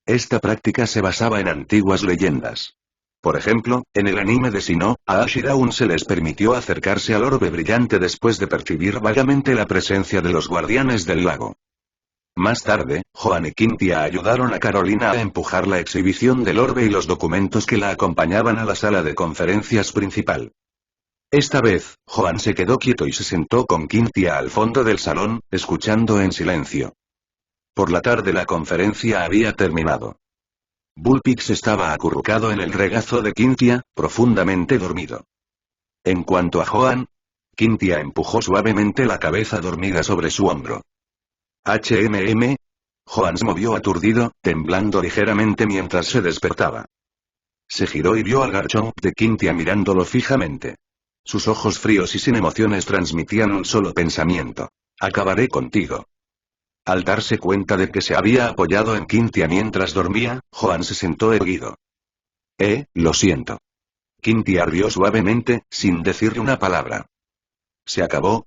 S2: Esta práctica se basaba en antiguas leyendas. Por ejemplo, en el anime de Sinnoh, a Ash y Dawn se les permitió acercarse al orbe brillante después de percibir vagamente la presencia de los guardianes del lago. Más tarde, Joan y Quintia ayudaron a Carolina a empujar la exhibición del orbe y los documentos que la acompañaban a la sala de conferencias principal. Esta vez, Joan se quedó quieto y se sentó con Quintia al fondo del salón, escuchando en silencio. Por la tarde la conferencia había terminado. Bullpix estaba acurrucado en el regazo de Quintia, profundamente dormido. En cuanto a Joan, Quintia empujó suavemente la cabeza dormida sobre su hombro. «HMM». Joan se movió aturdido, temblando ligeramente mientras se despertaba. Se giró y vio al Garchomp de Quintia mirándolo fijamente. Sus ojos fríos y sin emociones transmitían un solo pensamiento. «Acabaré contigo». Al darse cuenta de que se había apoyado en Quintia mientras dormía, Joan se sentó erguido. Lo siento. Quintia rió suavemente, sin decirle una palabra. ¿Se acabó?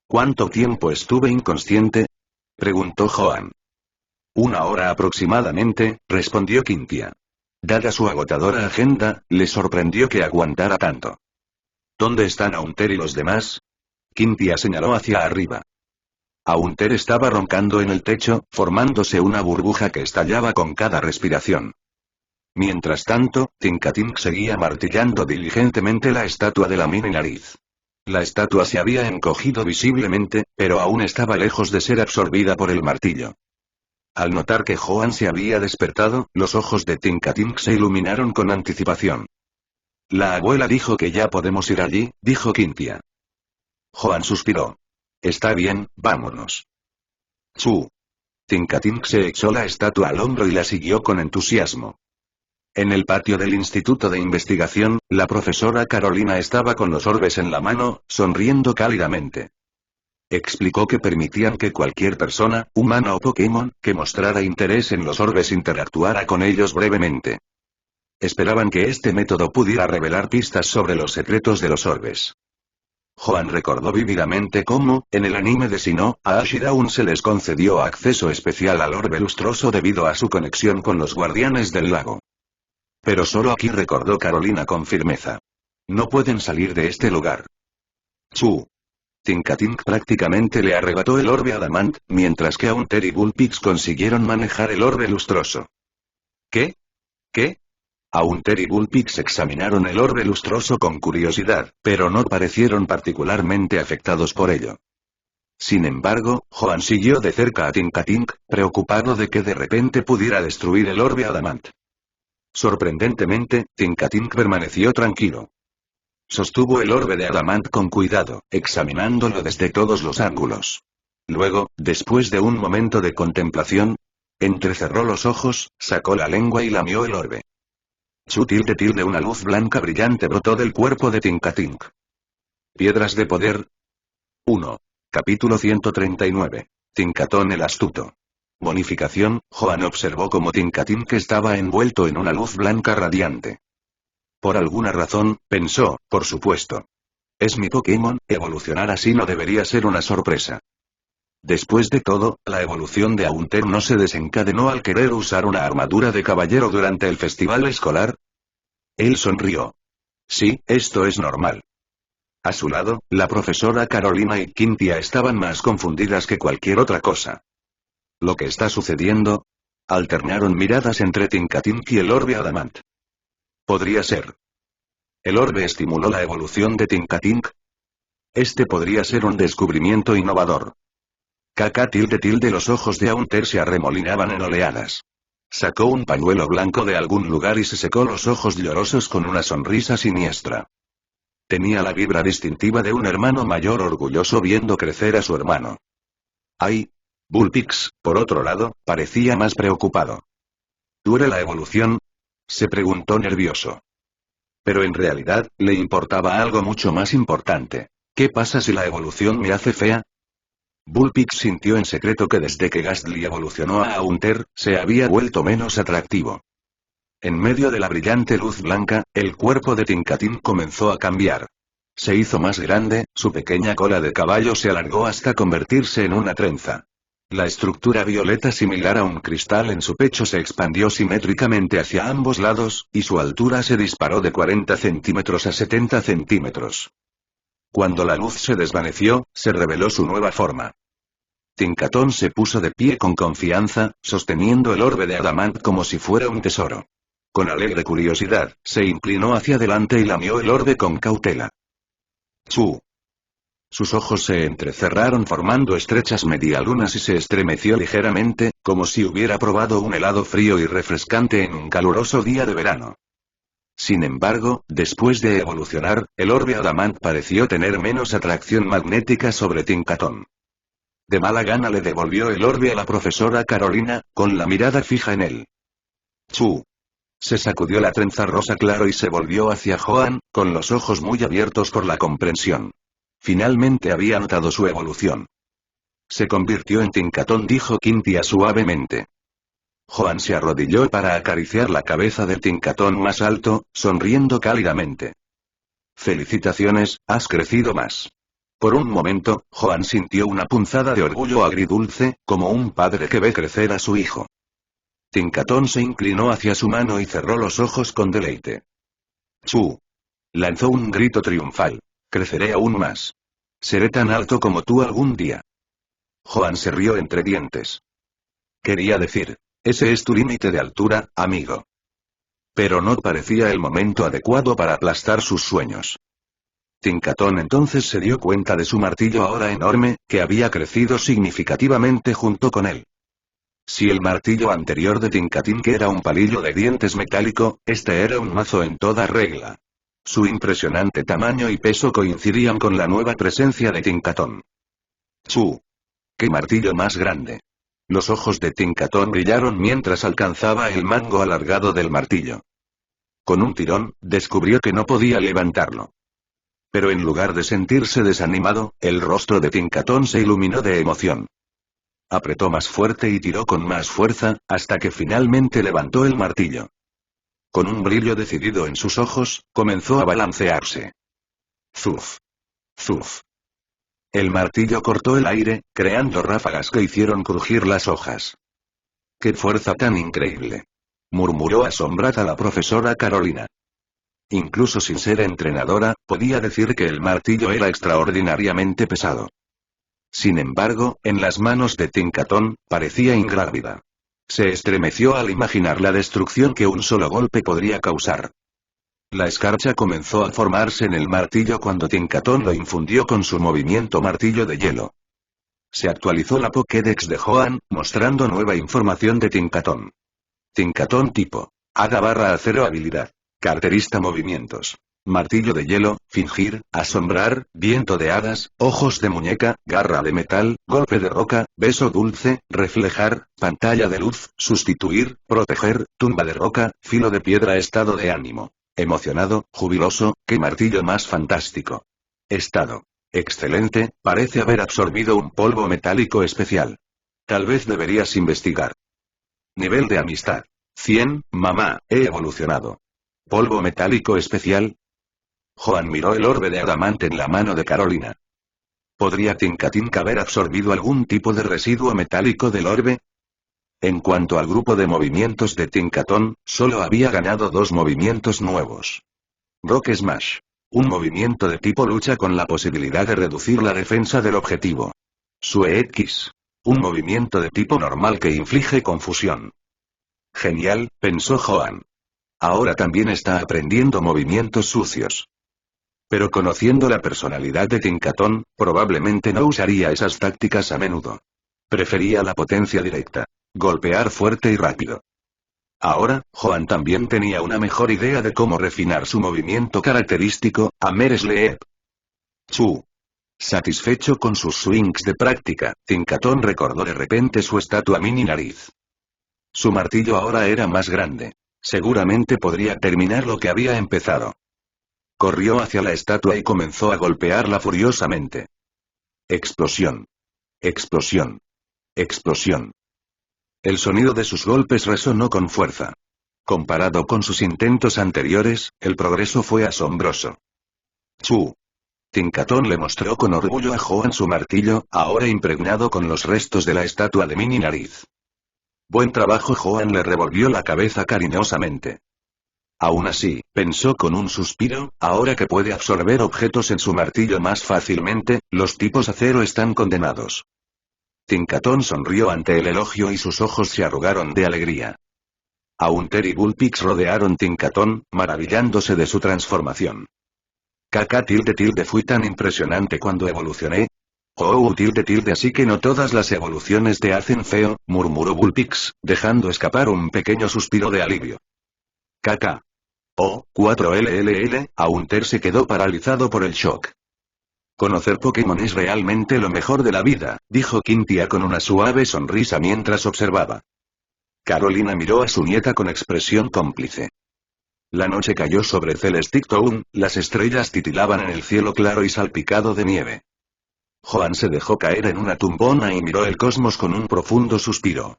S2: ¿Cuánto tiempo estuve inconsciente?, preguntó Joan. 1 hora aproximadamente, respondió Quintia. Dada su agotadora agenda, le sorprendió que aguantara tanto. ¿Dónde están Aunter y los demás? Quintia señaló hacia arriba. Aunter estaba roncando en el techo, formándose una burbuja que estallaba con cada respiración. Mientras tanto, Tinkatink seguía martillando diligentemente la estatua de la mini nariz. La estatua se había encogido visiblemente, pero aún estaba lejos de ser absorbida por el martillo. Al notar que Joan se había despertado, los ojos de Tinkatink se iluminaron con anticipación. La abuela dijo que ya podemos ir allí, dijo Quintia. Joan suspiró. Está bien, vámonos. Chu. Tinkatink se echó la estatua al hombro y la siguió con entusiasmo. En el patio del Instituto de Investigación, la profesora Carolina estaba con los orbes en la mano, sonriendo cálidamente. Explicó que permitían que cualquier persona, humana o Pokémon, que mostrara interés en los orbes interactuara con ellos brevemente. Esperaban que este método pudiera revelar pistas sobre los secretos de los orbes. Joan recordó vívidamente cómo, en el anime de Sinnoh, a Ashira aún se les concedió acceso especial al orbe lustroso debido a su conexión con los guardianes del lago. Pero solo aquí recordó Carolina con firmeza. No pueden salir de este lugar. Chu. Tinkatink prácticamente le arrebató el orbe a Adamant, mientras que Haunter y Bullpix consiguieron manejar el orbe lustroso. ¿Qué? ¿Qué? Haunter y Bullpix examinaron el orbe lustroso con curiosidad, pero no parecieron particularmente afectados por ello. Sin embargo, Joan siguió de cerca a Tinkatink, preocupado de que de repente pudiera destruir el orbe Adamant. Sorprendentemente, Tinkatink permaneció tranquilo. Sostuvo el orbe de Adamant con cuidado, examinándolo desde todos los ángulos. Luego, después de un momento de contemplación, entrecerró los ojos, sacó la lengua y lamió el orbe. Una luz blanca brillante brotó del cuerpo de Tinkatink. Piedras de poder. 1. Capítulo 139. Tinkatón el astuto. Bonificación. Joan observó cómo Tinkatink estaba envuelto en una luz blanca radiante. Por alguna razón, pensó, por supuesto. Es mi Pokémon, evolucionar así no debería ser una sorpresa. Después de todo, la evolución de Haunter no se desencadenó al querer usar una armadura de caballero durante el festival escolar. Él sonrió. Sí, esto es normal. A su lado, la profesora Carolina y Quintia estaban más confundidas que cualquier otra cosa. ¿Lo que está sucediendo? Alternaron miradas entre Tinkatink y el orbe Adamant. Podría ser. ¿El orbe estimuló la evolución de Tinkatink? Este podría ser un descubrimiento innovador. Los ojos de Haunter se arremolinaban en oleadas. Sacó un pañuelo blanco de algún lugar y se secó los ojos llorosos con una sonrisa siniestra. Tenía la vibra distintiva de un hermano mayor orgulloso viendo crecer a su hermano. ¡Ay! Bullpix, por otro lado, parecía más preocupado. ¿Dura la evolución? Se preguntó nervioso. Pero en realidad, le importaba algo mucho más importante. ¿Qué pasa si la evolución me hace fea? Bullpix sintió en secreto que desde que Gastly evolucionó a Haunter, se había vuelto menos atractivo. En medio de la brillante luz blanca, el cuerpo de Tinkatink comenzó a cambiar. Se hizo más grande, su pequeña cola de caballo se alargó hasta convertirse en una trenza. La estructura violeta similar a un cristal en su pecho se expandió simétricamente hacia ambos lados, y su altura se disparó de 40 centímetros a 70 centímetros. Cuando la luz se desvaneció, se reveló su nueva forma. Tinkatón se puso de pie con confianza, sosteniendo el orbe de Adamant como si fuera un tesoro. Con alegre curiosidad, se inclinó hacia adelante y lamió el orbe con cautela. ¡Chu! Sus ojos se entrecerraron formando estrechas medialunas y se estremeció ligeramente, como si hubiera probado un helado frío y refrescante en un caluroso día de verano. Sin embargo, después de evolucionar, el orbe Adamant pareció tener menos atracción magnética sobre Tinkatón. De mala gana le devolvió el orbe a la profesora Carolina, con la mirada fija en él. ¡Chu! Se sacudió la trenza rosa claro y se volvió hacia Joan, con los ojos muy abiertos por la comprensión. Finalmente había notado su evolución. Se convirtió en Tinkatón, dijo Quintia suavemente. Joan se arrodilló para acariciar la cabeza del Tinkatón más alto, sonriendo cálidamente. Felicitaciones, has crecido más. Por un momento, Joan sintió una punzada de orgullo agridulce, como un padre que ve crecer a su hijo. Tinkatón se inclinó hacia su mano y cerró los ojos con deleite. ¡Chu! Lanzó un grito triunfal. Creceré aún más. Seré tan alto como tú algún día. Joan se rió entre dientes. Quería decir, ese es tu límite de altura, amigo. Pero no parecía el momento adecuado para aplastar sus sueños. Tinkatón entonces se dio cuenta de su martillo ahora enorme, que había crecido significativamente junto con él. Si el martillo anterior de Tinkatink era un palillo de dientes metálico, este era un mazo en toda regla. Su impresionante tamaño y peso coincidían con la nueva presencia de Tinkaton. ¡Chu! ¡Qué martillo más grande! Los ojos de Tinkaton brillaron mientras alcanzaba el mango alargado del martillo. Con un tirón, descubrió que no podía levantarlo. Pero en lugar de sentirse desanimado, el rostro de Tinkaton se iluminó de emoción. Apretó más fuerte y tiró con más fuerza, hasta que finalmente levantó el martillo. Con un brillo decidido en sus ojos, comenzó a balancearse. ¡Zuf! ¡Zuf! El martillo cortó el aire, creando ráfagas que hicieron crujir las hojas. ¡Qué fuerza tan increíble!, murmuró asombrada la profesora Carolina. Incluso sin ser entrenadora, podía decir que el martillo era extraordinariamente pesado. Sin embargo, en las manos de Tinkaton, parecía ingrávida. Se estremeció al imaginar la destrucción que un solo golpe podría causar. La escarcha comenzó a formarse en el martillo cuando Tinkaton lo infundió con su movimiento martillo de hielo. Se actualizó la Pokédex de Joan, mostrando nueva información de Tinkaton. Tinkaton tipo: Hada/Acero habilidad. Carterista movimientos. Martillo de hielo, fingir, asombrar, viento de hadas, ojos de muñeca, garra de metal, golpe de roca, beso dulce, reflejar, pantalla de luz, sustituir, proteger, tumba de roca, filo de piedra. Estado de ánimo: emocionado, jubiloso. ¡Qué martillo más fantástico! Estado: excelente, parece haber absorbido un polvo metálico especial. Tal vez deberías investigar. Nivel de amistad: 100, mamá, he evolucionado. ¿Polvo metálico especial? Joan miró el orbe de adamante en la mano de Carolina. ¿Podría Tinkatink haber absorbido algún tipo de residuo metálico del orbe? En cuanto al grupo de movimientos de Tinkaton, solo había ganado 2 movimientos nuevos. Rock Smash. Un movimiento de tipo lucha con la posibilidad de reducir la defensa del objetivo. Sue X. Un movimiento de tipo normal que inflige confusión. Genial, pensó Joan. Ahora también está aprendiendo movimientos sucios. Pero conociendo la personalidad de Tinkaton, probablemente no usaría esas tácticas a menudo. Prefería la potencia directa. Golpear fuerte y rápido. Ahora, Joan también tenía una mejor idea de cómo refinar su movimiento característico, Amer Sleep. Chu. Satisfecho con sus swings de práctica, Tinkaton recordó de repente su estatua mini nariz. Su martillo ahora era más grande. Seguramente podría terminar lo que había empezado. Corrió hacia la estatua y comenzó a golpearla furiosamente. Explosión. Explosión. Explosión. El sonido de sus golpes resonó con fuerza. Comparado con sus intentos anteriores, el progreso fue asombroso. ¡Chu! Tinkaton le mostró con orgullo a Joan su martillo, ahora impregnado con los restos de la estatua de mini nariz. Buen trabajo. Joan le revolvió la cabeza cariñosamente. Aún así, pensó con un suspiro, ahora que puede absorber objetos en su martillo más fácilmente, los tipos acero están condenados. Tinkaton sonrió ante el elogio y sus ojos se arrugaron de alegría. Haunter y Bullpix rodearon Tinkaton, maravillándose de su transformación. KK fui tan impresionante cuando evolucioné. Oh así que no todas las evoluciones te hacen feo, murmuró Bullpix, dejando escapar un pequeño suspiro de alivio. KK. Oh, 4LLL, Haunter se quedó paralizado por el shock. Conocer Pokémon es realmente lo mejor de la vida, dijo Quintia con una suave sonrisa mientras observaba. Carolina miró a su nieta con expresión cómplice. La noche cayó sobre Celestic Town, las estrellas titilaban en el cielo claro y salpicado de nieve. Joan se dejó caer en una tumbona y miró el cosmos con un profundo suspiro.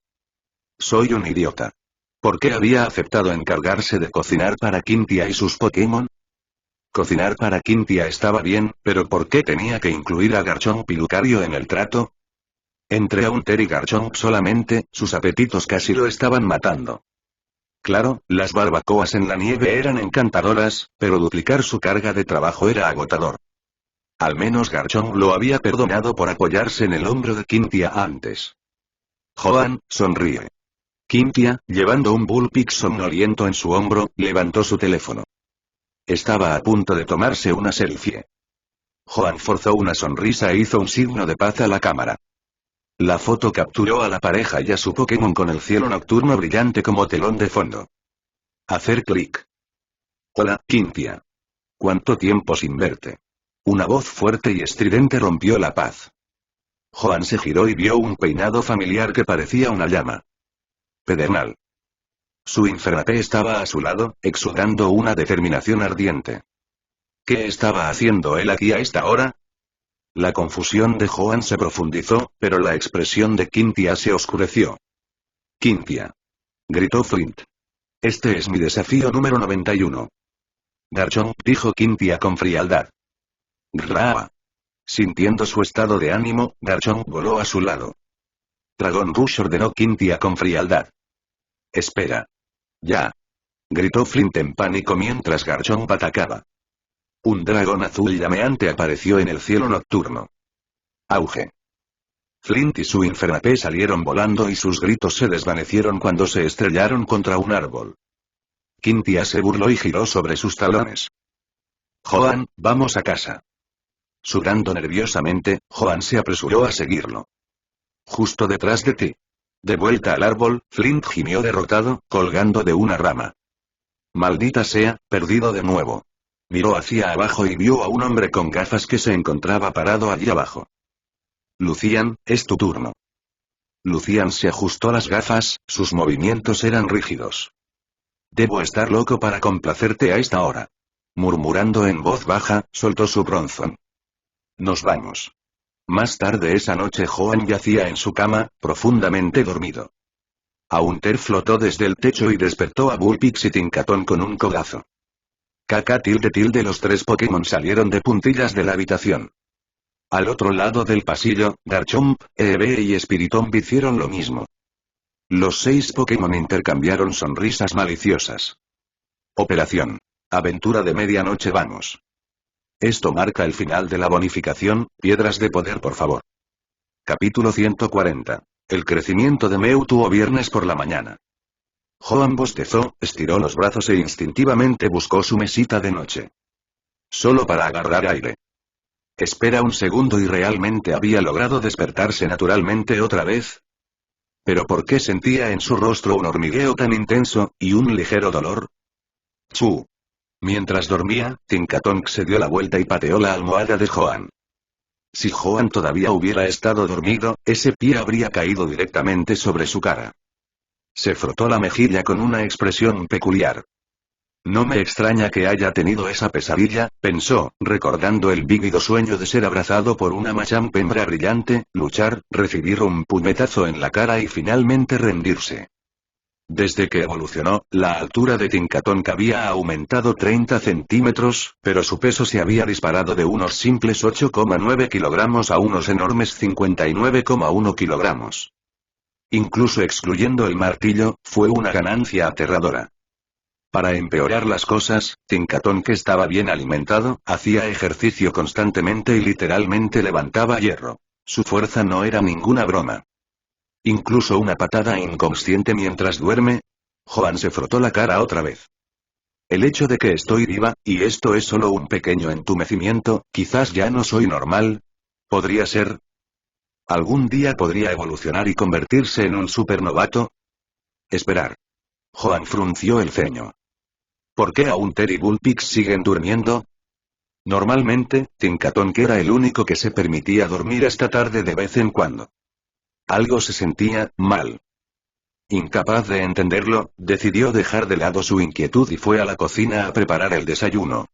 S2: Soy un idiota. ¿Por qué había aceptado encargarse de cocinar para Quintia y sus Pokémon? Cocinar para Quintia estaba bien, pero ¿por qué tenía que incluir a Garchomp y Lucario en el trato? Entre Haunter y Garchomp solamente, sus apetitos casi lo estaban matando. Claro, las barbacoas en la nieve eran encantadoras, pero duplicar su carga de trabajo era agotador. Al menos Garchomp lo había perdonado por apoyarse en el hombro de Quintia antes. Joan, sonríe. Quintia, llevando un Bullpix somnoliento en su hombro, levantó su teléfono. Estaba a punto de tomarse una selfie. Joan forzó una sonrisa e hizo un signo de paz a la cámara. La foto capturó a la pareja y a su Pokémon con el cielo nocturno brillante como telón de fondo. Hacer clic. Hola, Cynthia. ¿Cuánto tiempo sin verte? Una voz fuerte y estridente rompió la paz. Joan se giró y vio un peinado familiar que parecía una llama. Pedernal. Su Infernape estaba a su lado, exudando una determinación ardiente. ¿Qué estaba haciendo él aquí a esta hora? La confusión de Joan se profundizó, pero la expresión de Cynthia se oscureció. Cynthia. Gritó Flint. Este es mi desafío número 91. Garchomp, dijo Cynthia con frialdad. Grrrr. Sintiendo su estado de ánimo, Garchomp voló a su lado. Dragon Rush, ordenó Cynthia con frialdad. Espera. Ya. Gritó Flint en pánico mientras Garchomp atacaba. Un dragón azul llameante apareció en el cielo nocturno. Auge. Flint y su Infernape salieron volando y sus gritos se desvanecieron cuando se estrellaron contra un árbol. Cynthia se burló y giró sobre sus talones. Joan, vamos a casa. Sudando nerviosamente, Joan se apresuró a seguirlo. Justo detrás de ti. De vuelta al árbol, Flint gimió derrotado, colgando de una rama. Maldita sea, perdido de nuevo. Miró hacia abajo y vio a un hombre con gafas que se encontraba parado allí abajo. Lucian, es tu turno. Lucian se ajustó las gafas, sus movimientos eran rígidos. Debo estar loco para complacerte a esta hora. Murmurando en voz baja, soltó su bronzón. Nos vamos. Más tarde esa noche Joan yacía en su cama, profundamente dormido. Haunter flotó desde el techo y despertó a Bullpix y Tinkaton con un codazo. Tilde los tres Pokémon salieron de puntillas de la habitación. Al otro lado del pasillo, Garchomp, Eevee y Spiritomb hicieron lo mismo. Los 6 Pokémon intercambiaron sonrisas maliciosas. Operación. Aventura de medianoche vamos. Esto marca el final de la bonificación, piedras de poder por favor. Capítulo 140. El crecimiento de Mewtwo viernes por la mañana. Joan bostezó, estiró los brazos e instintivamente buscó su mesita de noche. Solo para agarrar aire. Espera un segundo y realmente había logrado despertarse naturalmente otra vez. ¿Pero por qué sentía en su rostro un hormigueo tan intenso, y un ligero dolor? ¡Chu! Mientras dormía, Tinkaton se dio la vuelta y pateó la almohada de Joan. Si Joan todavía hubiera estado dormido, ese pie habría caído directamente sobre su cara. Se frotó la mejilla con una expresión peculiar. No me extraña que haya tenido esa pesadilla, pensó, recordando el vívido sueño de ser abrazado por una Machamp hembra brillante, luchar, recibir un puñetazo en la cara y finalmente rendirse. Desde que evolucionó, la altura de Tinkaton había aumentado 30 centímetros, pero su peso se había disparado de unos simples 8,9 kilogramos a unos enormes 59,1 kilogramos. Incluso excluyendo el martillo, fue una ganancia aterradora. Para empeorar las cosas, Tinkaton, que estaba bien alimentado, hacía ejercicio constantemente y literalmente levantaba hierro. Su fuerza no era ninguna broma. Incluso una patada inconsciente mientras duerme. Joan se frotó la cara otra vez. El hecho de que estoy viva, y esto es solo un pequeño entumecimiento, quizás ya no soy normal. ¿Podría ser? ¿Algún día podría evolucionar y convertirse en un supernovato? Esperar. Joan frunció el ceño. ¿Por qué Haunter y Bullpix siguen durmiendo? Normalmente, Tinkaton que era el único que se permitía dormir esta tarde de vez en cuando. Algo se sentía mal. Incapaz de entenderlo, decidió dejar de lado su inquietud y fue a la cocina a preparar el desayuno.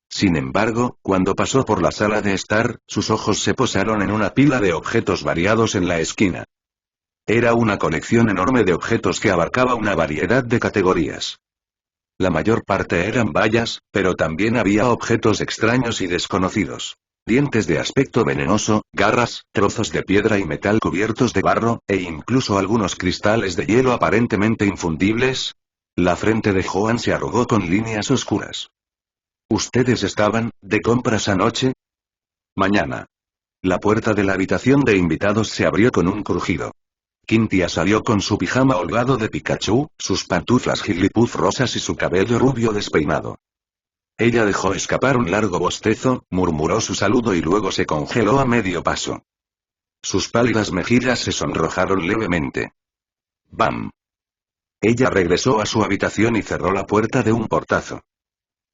S2: Sin embargo, cuando pasó por la sala de estar, sus ojos se posaron en una pila de objetos variados en la esquina. Era una colección enorme de objetos que abarcaba una variedad de categorías. La mayor parte eran bayas, pero también había objetos extraños y desconocidos. Dientes de aspecto venenoso, garras, trozos de piedra y metal cubiertos de barro, e incluso algunos cristales de hielo aparentemente infundibles. La frente de Joan se arrugó con líneas oscuras. ¿Ustedes estaban, de compras anoche? Mañana. La puerta de la habitación de invitados se abrió con un crujido. Cynthia salió con su pijama holgado de Pikachu, sus pantuflas Jigglypuff rosas y su cabello rubio despeinado. Ella dejó escapar un largo bostezo, murmuró su saludo y luego se congeló a medio paso. Sus pálidas mejillas se sonrojaron levemente. ¡Bam! Ella regresó a su habitación y cerró la puerta de un portazo.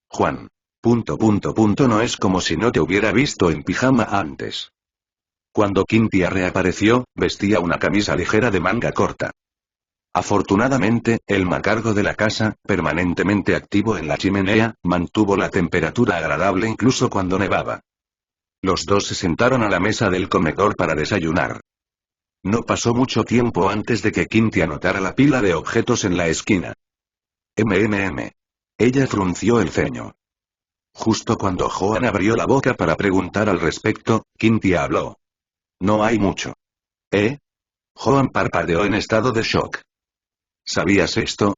S2: Juan. No es como si no te hubiera visto en pijama antes. Cuando Cynthia reapareció, vestía una camisa ligera de manga corta. Afortunadamente, el macargo de la casa, permanentemente activo en la chimenea, mantuvo la temperatura agradable incluso cuando nevaba. Los dos se sentaron a la mesa del comedor para desayunar. No pasó mucho tiempo antes de que Cynthia notara la pila de objetos en la esquina. Ella frunció el ceño. Justo cuando Joan abrió la boca para preguntar al respecto, Cynthia habló. No hay mucho. ¿Eh? Joan parpadeó en estado de shock. ¿Sabías esto?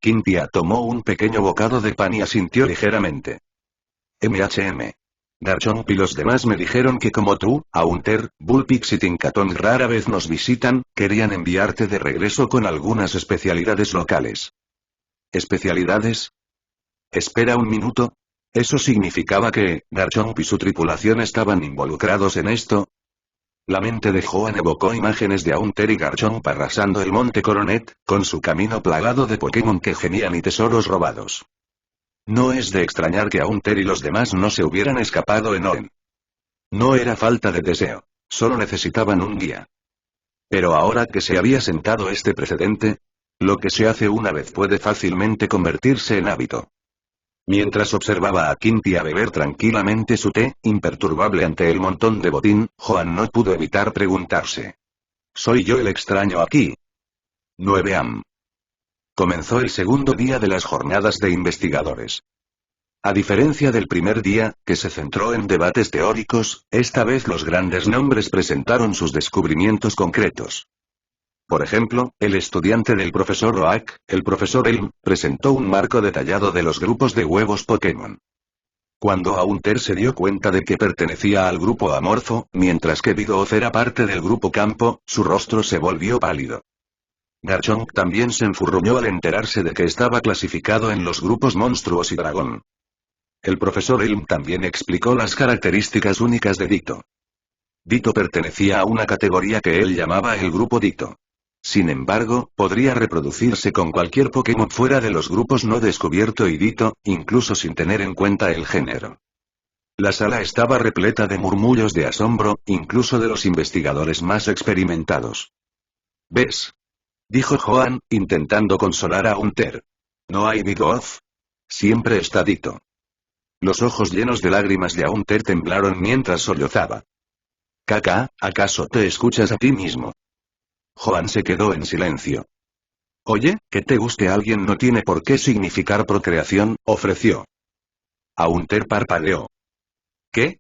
S2: Cynthia tomó un pequeño bocado de pan y asintió ligeramente. Garchomp y los demás me dijeron que como tú, Haunter, Bullpix y Tinkaton rara vez nos visitan, querían enviarte de regreso con algunas especialidades locales. ¿Especialidades? Espera un minuto. ¿Eso significaba que Garchomp y su tripulación estaban involucrados en esto? La mente de Joan evocó imágenes de Haunter y Garchomp arrasando el monte Coronet, con su camino plagado de Pokémon que gemían y tesoros robados. No es de extrañar que Haunter y los demás no se hubieran escapado en Oen. No era falta de deseo, solo necesitaban un guía. Pero ahora que se había sentado este precedente, lo que se hace una vez puede fácilmente convertirse en hábito. Mientras observaba a Cynthia beber tranquilamente su té, imperturbable ante el montón de botín, Joan no pudo evitar preguntarse. ¿Soy yo el extraño aquí? 9 am. Comenzó el segundo día de las jornadas de investigadores. A diferencia del primer día, que se centró en debates teóricos, esta vez los grandes nombres presentaron sus descubrimientos concretos. Por ejemplo, el estudiante del profesor Oak, el profesor Elm, presentó un marco detallado de los grupos de huevos Pokémon. Cuando Haunter se dio cuenta de que pertenecía al grupo Amorfo, mientras que Bidoof era parte del grupo Campo, su rostro se volvió pálido. Garchomp también se enfurruñó al enterarse de que estaba clasificado en los grupos Monstruos y Dragón. El profesor Elm también explicó las características únicas de Ditto. Ditto pertenecía a una categoría que él llamaba el grupo Ditto. Sin embargo, podría reproducirse con cualquier Pokémon fuera de los grupos no descubierto y Ditto, incluso sin tener en cuenta el género. La sala estaba repleta de murmullos de asombro, incluso de los investigadores más experimentados. ¿Ves? Dijo Joan, intentando consolar a Haunter. ¿No hay Bidoof? Siempre está Ditto. Los ojos llenos de lágrimas de Haunter temblaron mientras sollozaba. Caca, ¿acaso te escuchas a ti mismo? Joan se quedó en silencio. Oye, que te guste a alguien no tiene por qué significar procreación, ofreció. Haunter parpadeó. ¿Qué?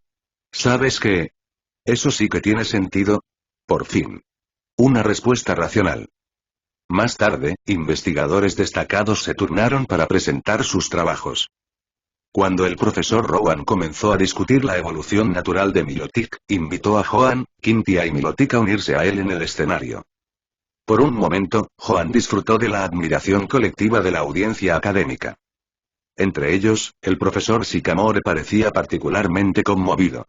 S2: ¿Sabes qué? Eso sí que tiene sentido. Por fin. Una respuesta racional. Más tarde, investigadores destacados se turnaron para presentar sus trabajos. Cuando el profesor Rowan comenzó a discutir la evolución natural de Milotic, invitó a Joan, Cynthia y Milotic a unirse a él en el escenario. Por un momento, Joan disfrutó de la admiración colectiva de la audiencia académica. Entre ellos, el profesor Sycamore parecía particularmente conmovido.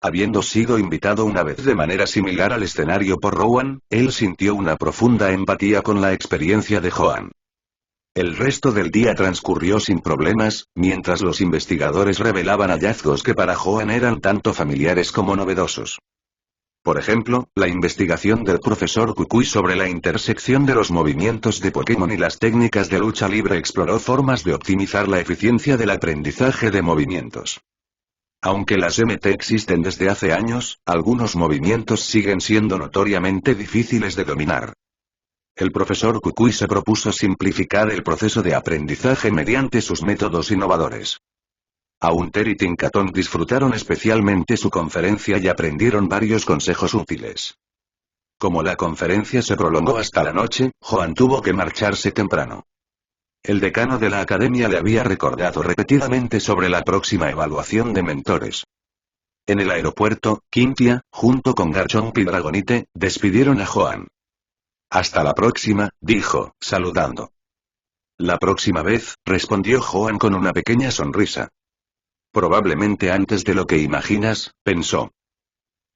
S2: Habiendo sido invitado una vez de manera similar al escenario por Rowan, él sintió una profunda empatía con la experiencia de Joan. El resto del día transcurrió sin problemas, mientras los investigadores revelaban hallazgos que para Joan eran tanto familiares como novedosos. Por ejemplo, la investigación del profesor Kukui sobre la intersección de los movimientos de Pokémon y las técnicas de lucha libre exploró formas de optimizar la eficiencia del aprendizaje de movimientos. Aunque las MT existen desde hace años, algunos movimientos siguen siendo notoriamente difíciles de dominar. El profesor Kukui se propuso simplificar el proceso de aprendizaje mediante sus métodos innovadores. Haunter y Tinkaton disfrutaron especialmente su conferencia y aprendieron varios consejos útiles. Como la conferencia se prolongó hasta la noche, Joan tuvo que marcharse temprano. El decano de la academia le había recordado repetidamente sobre la próxima evaluación de mentores. En el aeropuerto, Cynthia, junto con Garchomp y Dragonite, despidieron a Joan. Hasta la próxima, dijo, saludando. La próxima vez, respondió Joan con una pequeña sonrisa. Probablemente antes de lo que imaginas, pensó.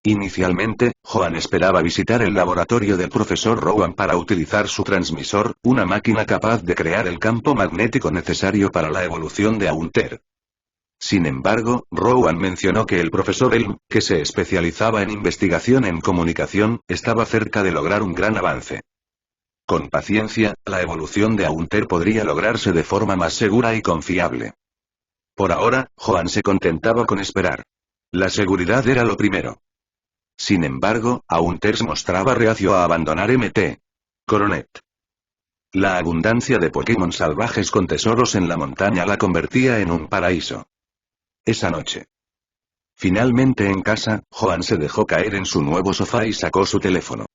S2: Inicialmente, Joan esperaba visitar el laboratorio del profesor Rowan para utilizar su transmisor, una máquina capaz de crear el campo magnético necesario para la evolución de Haunter. Sin embargo, Rowan mencionó que el profesor Elm, que se especializaba en investigación en comunicación, estaba cerca de lograr un gran avance. Con paciencia, la evolución de Haunter podría lograrse de forma más segura y confiable. Por ahora, Joan se contentaba con esperar. La seguridad era lo primero. Sin embargo, Haunter se mostraba reacio a abandonar Mt. Coronet. La abundancia de Pokémon salvajes con tesoros en la montaña la convertía en un paraíso. Esa noche. Finalmente en casa, Joan se dejó caer en su nuevo sofá y sacó su teléfono.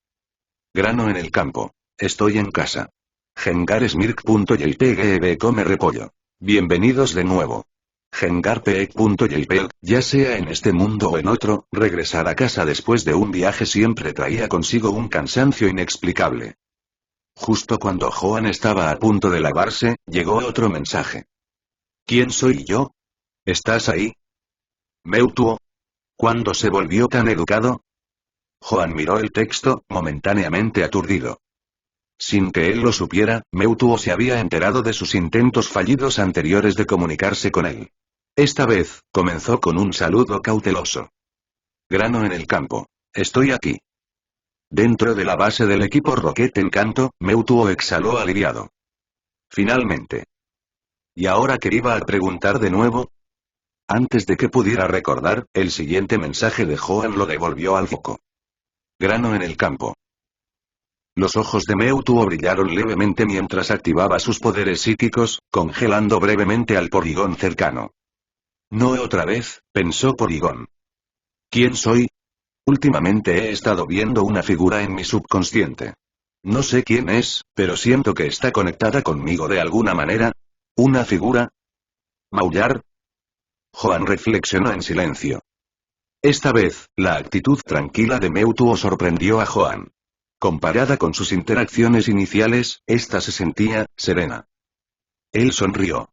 S2: Grano en el campo. Estoy en casa. Gengaresmirk.jpg come repollo. Bienvenidos de nuevo. Gengarpeg.jpg, ya sea en este mundo o en otro, regresar a casa después de un viaje siempre traía consigo un cansancio inexplicable. Justo cuando Joan estaba a punto de lavarse, llegó otro mensaje. ¿Quién soy yo? ¿Estás ahí? Mewtwo. ¿Cuándo se volvió tan educado? Joan miró el texto, momentáneamente aturdido. Sin que él lo supiera, Mewtwo se había enterado de sus intentos fallidos anteriores de comunicarse con él. Esta vez, comenzó con un saludo cauteloso. Grano en el campo. Estoy aquí. Dentro de la base del equipo Rocket Encanto, Mewtwo exhaló aliviado. Finalmente. ¿Y ahora qué iba a preguntar de nuevo? Antes de que pudiera recordar, el siguiente mensaje de Joan lo devolvió al foco. Grano en el campo. Los ojos de Mewtwo brillaron levemente mientras activaba sus poderes psíquicos, congelando brevemente al Porygon cercano. No otra vez, pensó Porygon. ¿Quién soy? Últimamente he estado viendo una figura en mi subconsciente. No sé quién es, pero siento que está conectada conmigo de alguna manera. ¿Una figura? ¿Maullar? Joan reflexionó en silencio. Esta vez, la actitud tranquila de Mewtwo sorprendió a Joan. Comparada con sus interacciones iniciales, esta se sentía serena. Él sonrió.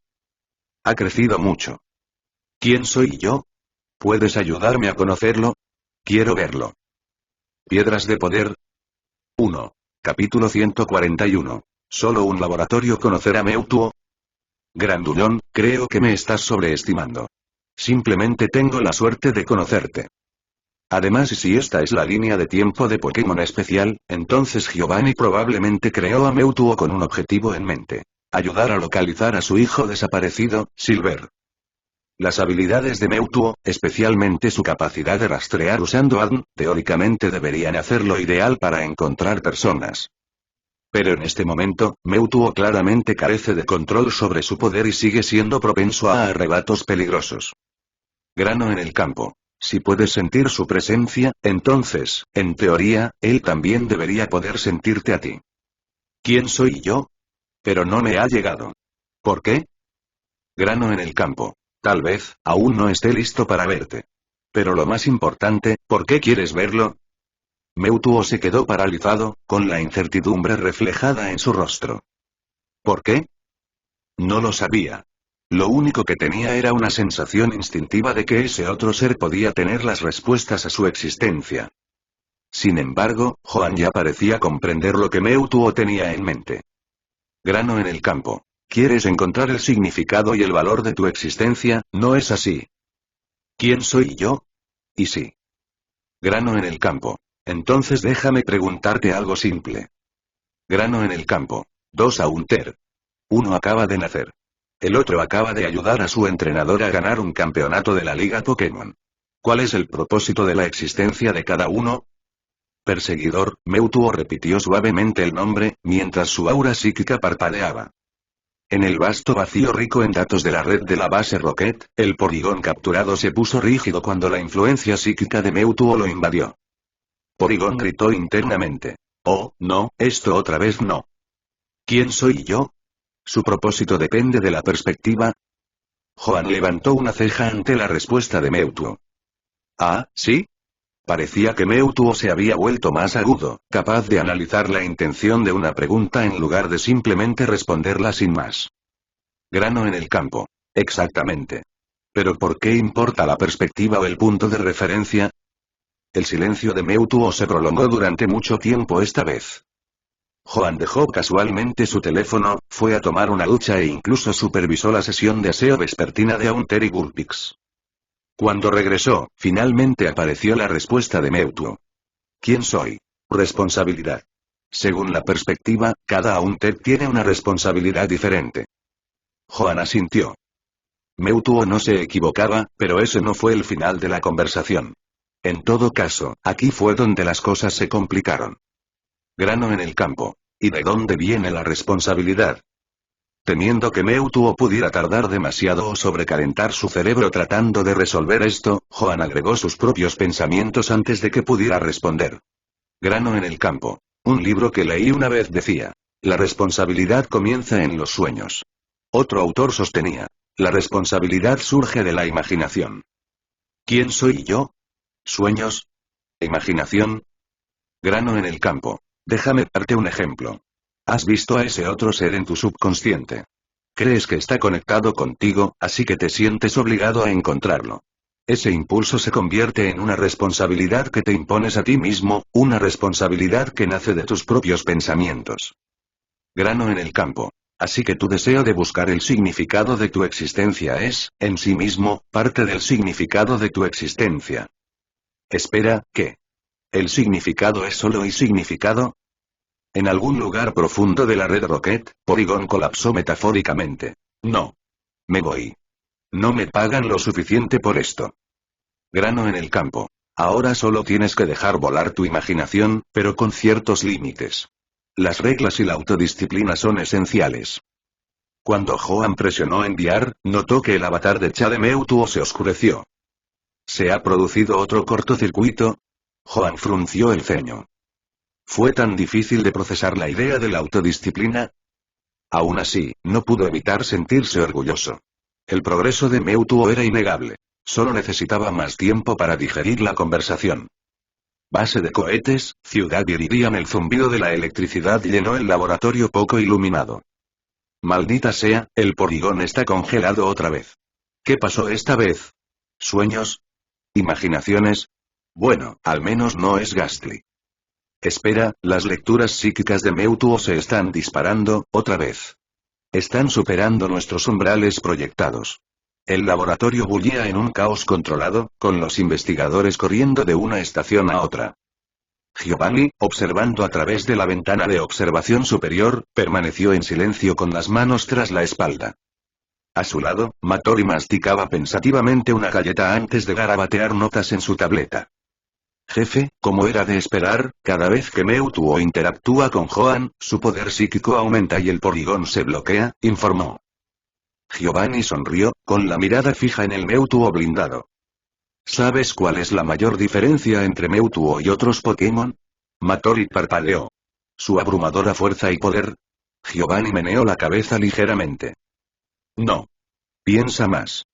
S2: Ha crecido mucho. ¿Quién soy yo? ¿Puedes ayudarme a conocerlo? Quiero verlo. Piedras de poder. 1. Capítulo 141. ¿Solo un laboratorio conocerá Mewtwo? Grandullón, creo que me estás sobreestimando. Simplemente tengo la suerte de conocerte. Además, si esta es la línea de tiempo de Pokémon especial, entonces Giovanni probablemente creó a Mewtwo con un objetivo en mente. Ayudar a localizar a su hijo desaparecido, Silver. Las habilidades de Mewtwo, especialmente su capacidad de rastrear usando ADN, teóricamente deberían hacerlo ideal para encontrar personas. Pero en este momento, Mewtwo claramente carece de control sobre su poder y sigue siendo propenso a arrebatos peligrosos. Grano en el campo. Si puedes sentir su presencia, entonces, en teoría, él también debería poder sentirte a ti. ¿Quién soy yo? Pero no me ha llegado. ¿Por qué? Grano en el campo. Tal vez, aún no esté listo para verte. Pero lo más importante, ¿por qué quieres verlo? Mewtwo se quedó paralizado, con la incertidumbre reflejada en su rostro. ¿Por qué? No lo sabía. Lo único que tenía era una sensación instintiva de que ese otro ser podía tener las respuestas a su existencia. Sin embargo, Joan ya parecía comprender lo que Mewtwo tenía en mente. Grano en el campo. ¿Quieres encontrar el significado y el valor de tu existencia, no es así? ¿Quién soy yo? Y sí. Grano en el campo. Entonces déjame preguntarte algo simple. Grano en el campo. 2 Haunter. Uno acaba de nacer. El otro acaba de ayudar a su entrenador a ganar un campeonato de la Liga Pokémon. ¿Cuál es el propósito de la existencia de cada uno? Perseguidor, Mewtwo repitió suavemente el nombre, mientras su aura psíquica parpadeaba. En el vasto vacío rico en datos de la red de la base Rocket, el Porygon capturado se puso rígido cuando la influencia psíquica de Mewtwo lo invadió. Porygon gritó internamente. Oh, no, esto otra vez no. ¿Quién soy yo? ¿Su propósito depende de la perspectiva? Joan levantó una ceja ante la respuesta de Mewtwo. ¿Ah, sí? Parecía que Mewtwo se había vuelto más agudo, capaz de analizar la intención de una pregunta en lugar de simplemente responderla sin más. Grano en el campo. Exactamente. ¿Pero por qué importa la perspectiva o el punto de referencia? El silencio de Mewtwo se prolongó durante mucho tiempo esta vez. Joan dejó casualmente su teléfono, fue a tomar una ducha e incluso supervisó la sesión de aseo vespertina de Haunter y Vulpix. Cuando regresó, finalmente apareció la respuesta de Mewtwo. ¿Quién soy? Responsabilidad. Según la perspectiva, cada Haunter tiene una responsabilidad diferente. Joan asintió. Mewtwo no se equivocaba, pero ese no fue el final de la conversación. En todo caso, aquí fue donde las cosas se complicaron. Grano en el campo. ¿Y de dónde viene la responsabilidad? Temiendo que Mewtwo pudiera tardar demasiado o sobrecalentar su cerebro tratando de resolver esto, Joan agregó sus propios pensamientos antes de que pudiera responder. Grano en el campo. Un libro que leí una vez decía: la responsabilidad comienza en los sueños. Otro autor sostenía: la responsabilidad surge de la imaginación. ¿Quién soy yo? ¿Sueños? ¿Imaginación? Grano en el campo. Déjame darte un ejemplo. Has visto a ese otro ser en tu subconsciente. Crees que está conectado contigo, así que te sientes obligado a encontrarlo. Ese impulso se convierte en una responsabilidad que te impones a ti mismo, una responsabilidad que nace de tus propios pensamientos. Grano en el campo. Así que tu deseo de buscar el significado de tu existencia es, en sí mismo, parte del significado de tu existencia. Espera, ¿qué? ¿El significado es solo y significado? En algún lugar profundo de la red Rocket, Porygon colapsó metafóricamente. No. Me voy. No me pagan lo suficiente por esto. Grano en el campo. Ahora solo tienes que dejar volar tu imaginación, pero con ciertos límites. Las reglas y la autodisciplina son esenciales. Cuando Joan presionó enviar, notó que el avatar de Cha de Mewtwo se oscureció. ¿Se ha producido otro cortocircuito? Joan frunció el ceño. ¿Fue tan difícil de procesar la idea de la autodisciplina? Aún así, no pudo evitar sentirse orgulloso. El progreso de Mewtwo era innegable. Solo necesitaba más tiempo para digerir la conversación. Base de cohetes, ciudad Iridian. El zumbido de la electricidad llenó el laboratorio poco iluminado. Maldita sea, el Porygon está congelado otra vez. ¿Qué pasó esta vez? ¿Sueños? ¿Imaginaciones? Bueno, al menos no es Gastly. Espera, las lecturas psíquicas de Mewtwo se están disparando, otra vez. Están superando nuestros umbrales proyectados. El laboratorio bullía en un caos controlado, con los investigadores corriendo de una estación a otra. Giovanni, observando a través de la ventana de observación superior, permaneció en silencio con las manos tras la espalda. A su lado, Matori masticaba pensativamente una galleta antes de garabatear notas en su tableta. Jefe, como era de esperar, cada vez que Mewtwo interactúa con Joan, su poder psíquico aumenta y el Porygon se bloquea, informó. Giovanni sonrió, con la mirada fija en el Mewtwo blindado. ¿Sabes cuál es la mayor diferencia entre Mewtwo y otros Pokémon? Matori parpadeó. ¿Su abrumadora fuerza y poder? Giovanni meneó la cabeza ligeramente. No. Piensa más.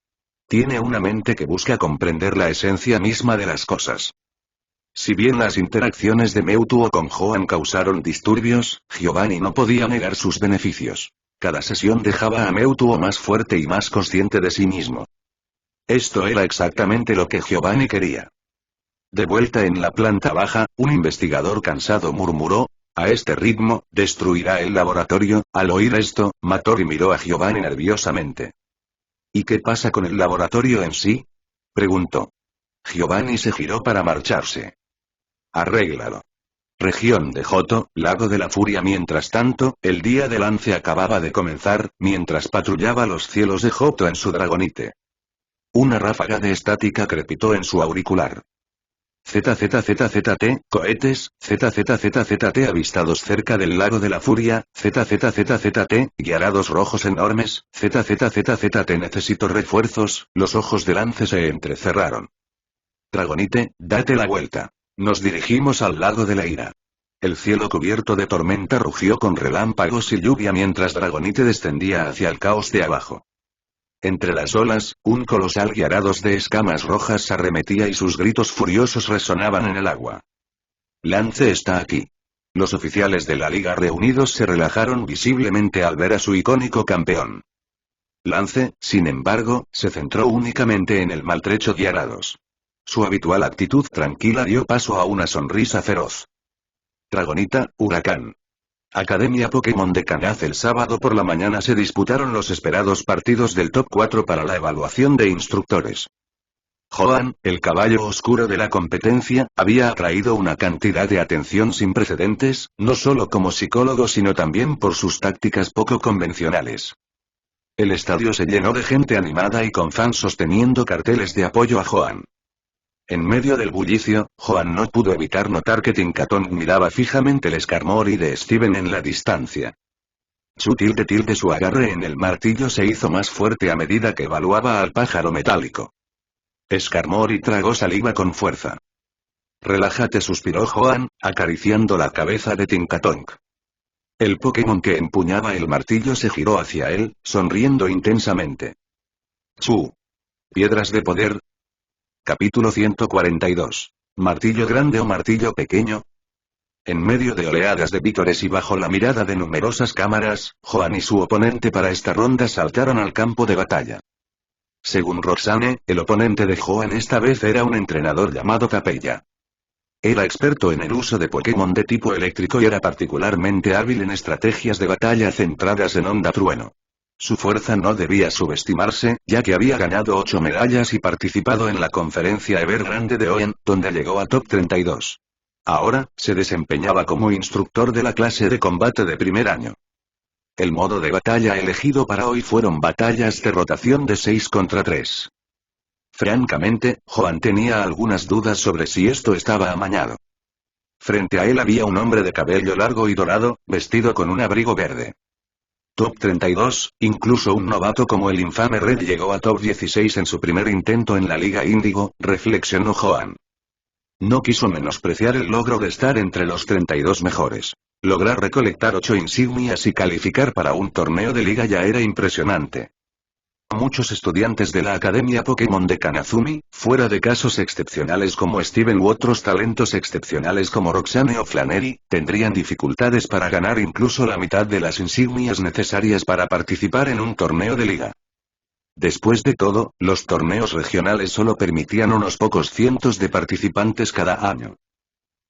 S2: Tiene una mente que busca comprender la esencia misma de las cosas. Si bien las interacciones de Mewtwo con Joan causaron disturbios, Giovanni no podía negar sus beneficios. Cada sesión dejaba a Mewtwo más fuerte y más consciente de sí mismo. Esto era exactamente lo que Giovanni quería. De vuelta en la planta baja, un investigador cansado murmuró: a este ritmo, destruirá el laboratorio. Al oír esto, Matori miró a Giovanni nerviosamente. ¿Y qué pasa con el laboratorio en sí? Preguntó. Giovanni se giró para marcharse. Arréglalo. Región de Johto, Lago de la Furia. Mientras tanto, el día de lance acababa de comenzar, mientras patrullaba los cielos de Johto en su Dragonite. Una ráfaga de estática crepitó en su auricular. ZZZZT, cohetes, ZZZZT avistados cerca del Lago de la Furia, ZZZZT, guiarados rojos enormes, ZZZZT necesito refuerzos. Los ojos de Lance se entrecerraron. Dragonite, date la vuelta. Nos dirigimos al Lago de la Ira. El cielo cubierto de tormenta rugió con relámpagos y lluvia mientras Dragonite descendía hacia el caos de abajo. Entre las olas, un colosal guiarados de escamas rojas arremetía y sus gritos furiosos resonaban en el agua. Lance está aquí. Los oficiales de la liga reunidos se relajaron visiblemente al ver a su icónico campeón. Lance, sin embargo, se centró únicamente en el maltrecho guiarados. Su habitual actitud tranquila dio paso a una sonrisa feroz. Dragonita, Huracán. Academia Pokémon de Kanaz. El sábado por la mañana se disputaron los esperados partidos del Top 4 para la evaluación de instructores. Hoenn, el caballo oscuro de la competencia, había atraído una cantidad de atención sin precedentes, no solo como psicólogo sino también por sus tácticas poco convencionales. El estadio se llenó de gente animada y con fans sosteniendo carteles de apoyo a Hoenn. En medio del bullicio, Hoenn no pudo evitar notar que Tinkaton miraba fijamente el Skarmory de Steven en la distancia. Su agarre en el martillo se hizo más fuerte a medida que evaluaba al pájaro metálico. Skarmory tragó saliva con fuerza. Relájate, suspiró Hoenn, acariciando la cabeza de Tinkaton. El Pokémon que empuñaba el martillo se giró hacia él, sonriendo intensamente. ¡Chu! Piedras de poder. Capítulo 142. ¿Martillo grande o martillo pequeño? En medio de oleadas de vítores y bajo la mirada de numerosas cámaras, Hoenn y su oponente para esta ronda saltaron al campo de batalla. Según Roxane, el oponente de Hoenn esta vez era un entrenador llamado Tapella. Era experto en el uso de Pokémon de tipo eléctrico y era particularmente hábil en estrategias de batalla centradas en Onda Trueno. Su fuerza no debía subestimarse, ya que había ganado 8 medallas y participado en la conferencia Evergrande de Hoenn, donde llegó a Top 32. Ahora, se desempeñaba como instructor de la clase de combate de primer año. El modo de batalla elegido para hoy fueron batallas de rotación de 6 contra 3. Francamente, Hoenn tenía algunas dudas sobre si esto estaba amañado. Frente a él había un hombre de cabello largo y dorado, vestido con un abrigo verde. Top 32, incluso un novato como el infame Red llegó a Top 16 en su primer intento en la Liga Índigo, reflexionó Hoenn. No quiso menospreciar el logro de estar entre los 32 mejores. Lograr recolectar 8 insignias y calificar para un torneo de liga ya era impresionante. Muchos estudiantes de la Academia Pokémon de Kanazumi, fuera de casos excepcionales como Steven u otros talentos excepcionales como Roxane o Flannery, tendrían dificultades para ganar incluso la mitad de las insignias necesarias para participar en un torneo de liga. Después de todo, los torneos regionales solo permitían unos pocos cientos de participantes cada año.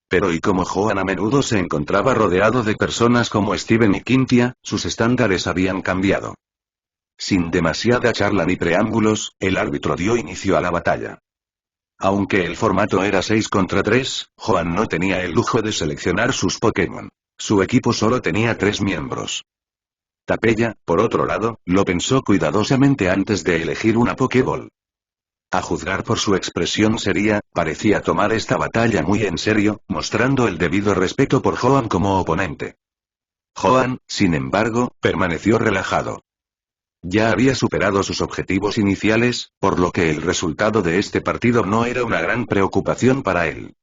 S2: Pero y como Hoenn a menudo se encontraba rodeado de personas como Steven y Quintia, sus estándares habían cambiado. Sin demasiada charla ni preámbulos, el árbitro dio inicio a la batalla. Aunque el formato era 6 contra 3, Hoenn no tenía el lujo de seleccionar sus Pokémon. Su equipo solo tenía 3 miembros. Tapella, por otro lado, lo pensó cuidadosamente antes de elegir una Pokéball. A juzgar por su expresión seria, parecía tomar esta batalla muy en serio, mostrando el debido respeto por Hoenn como oponente. Hoenn, sin embargo, permaneció relajado. Ya había superado sus objetivos iniciales, por lo que el resultado de este partido no era una gran preocupación para él.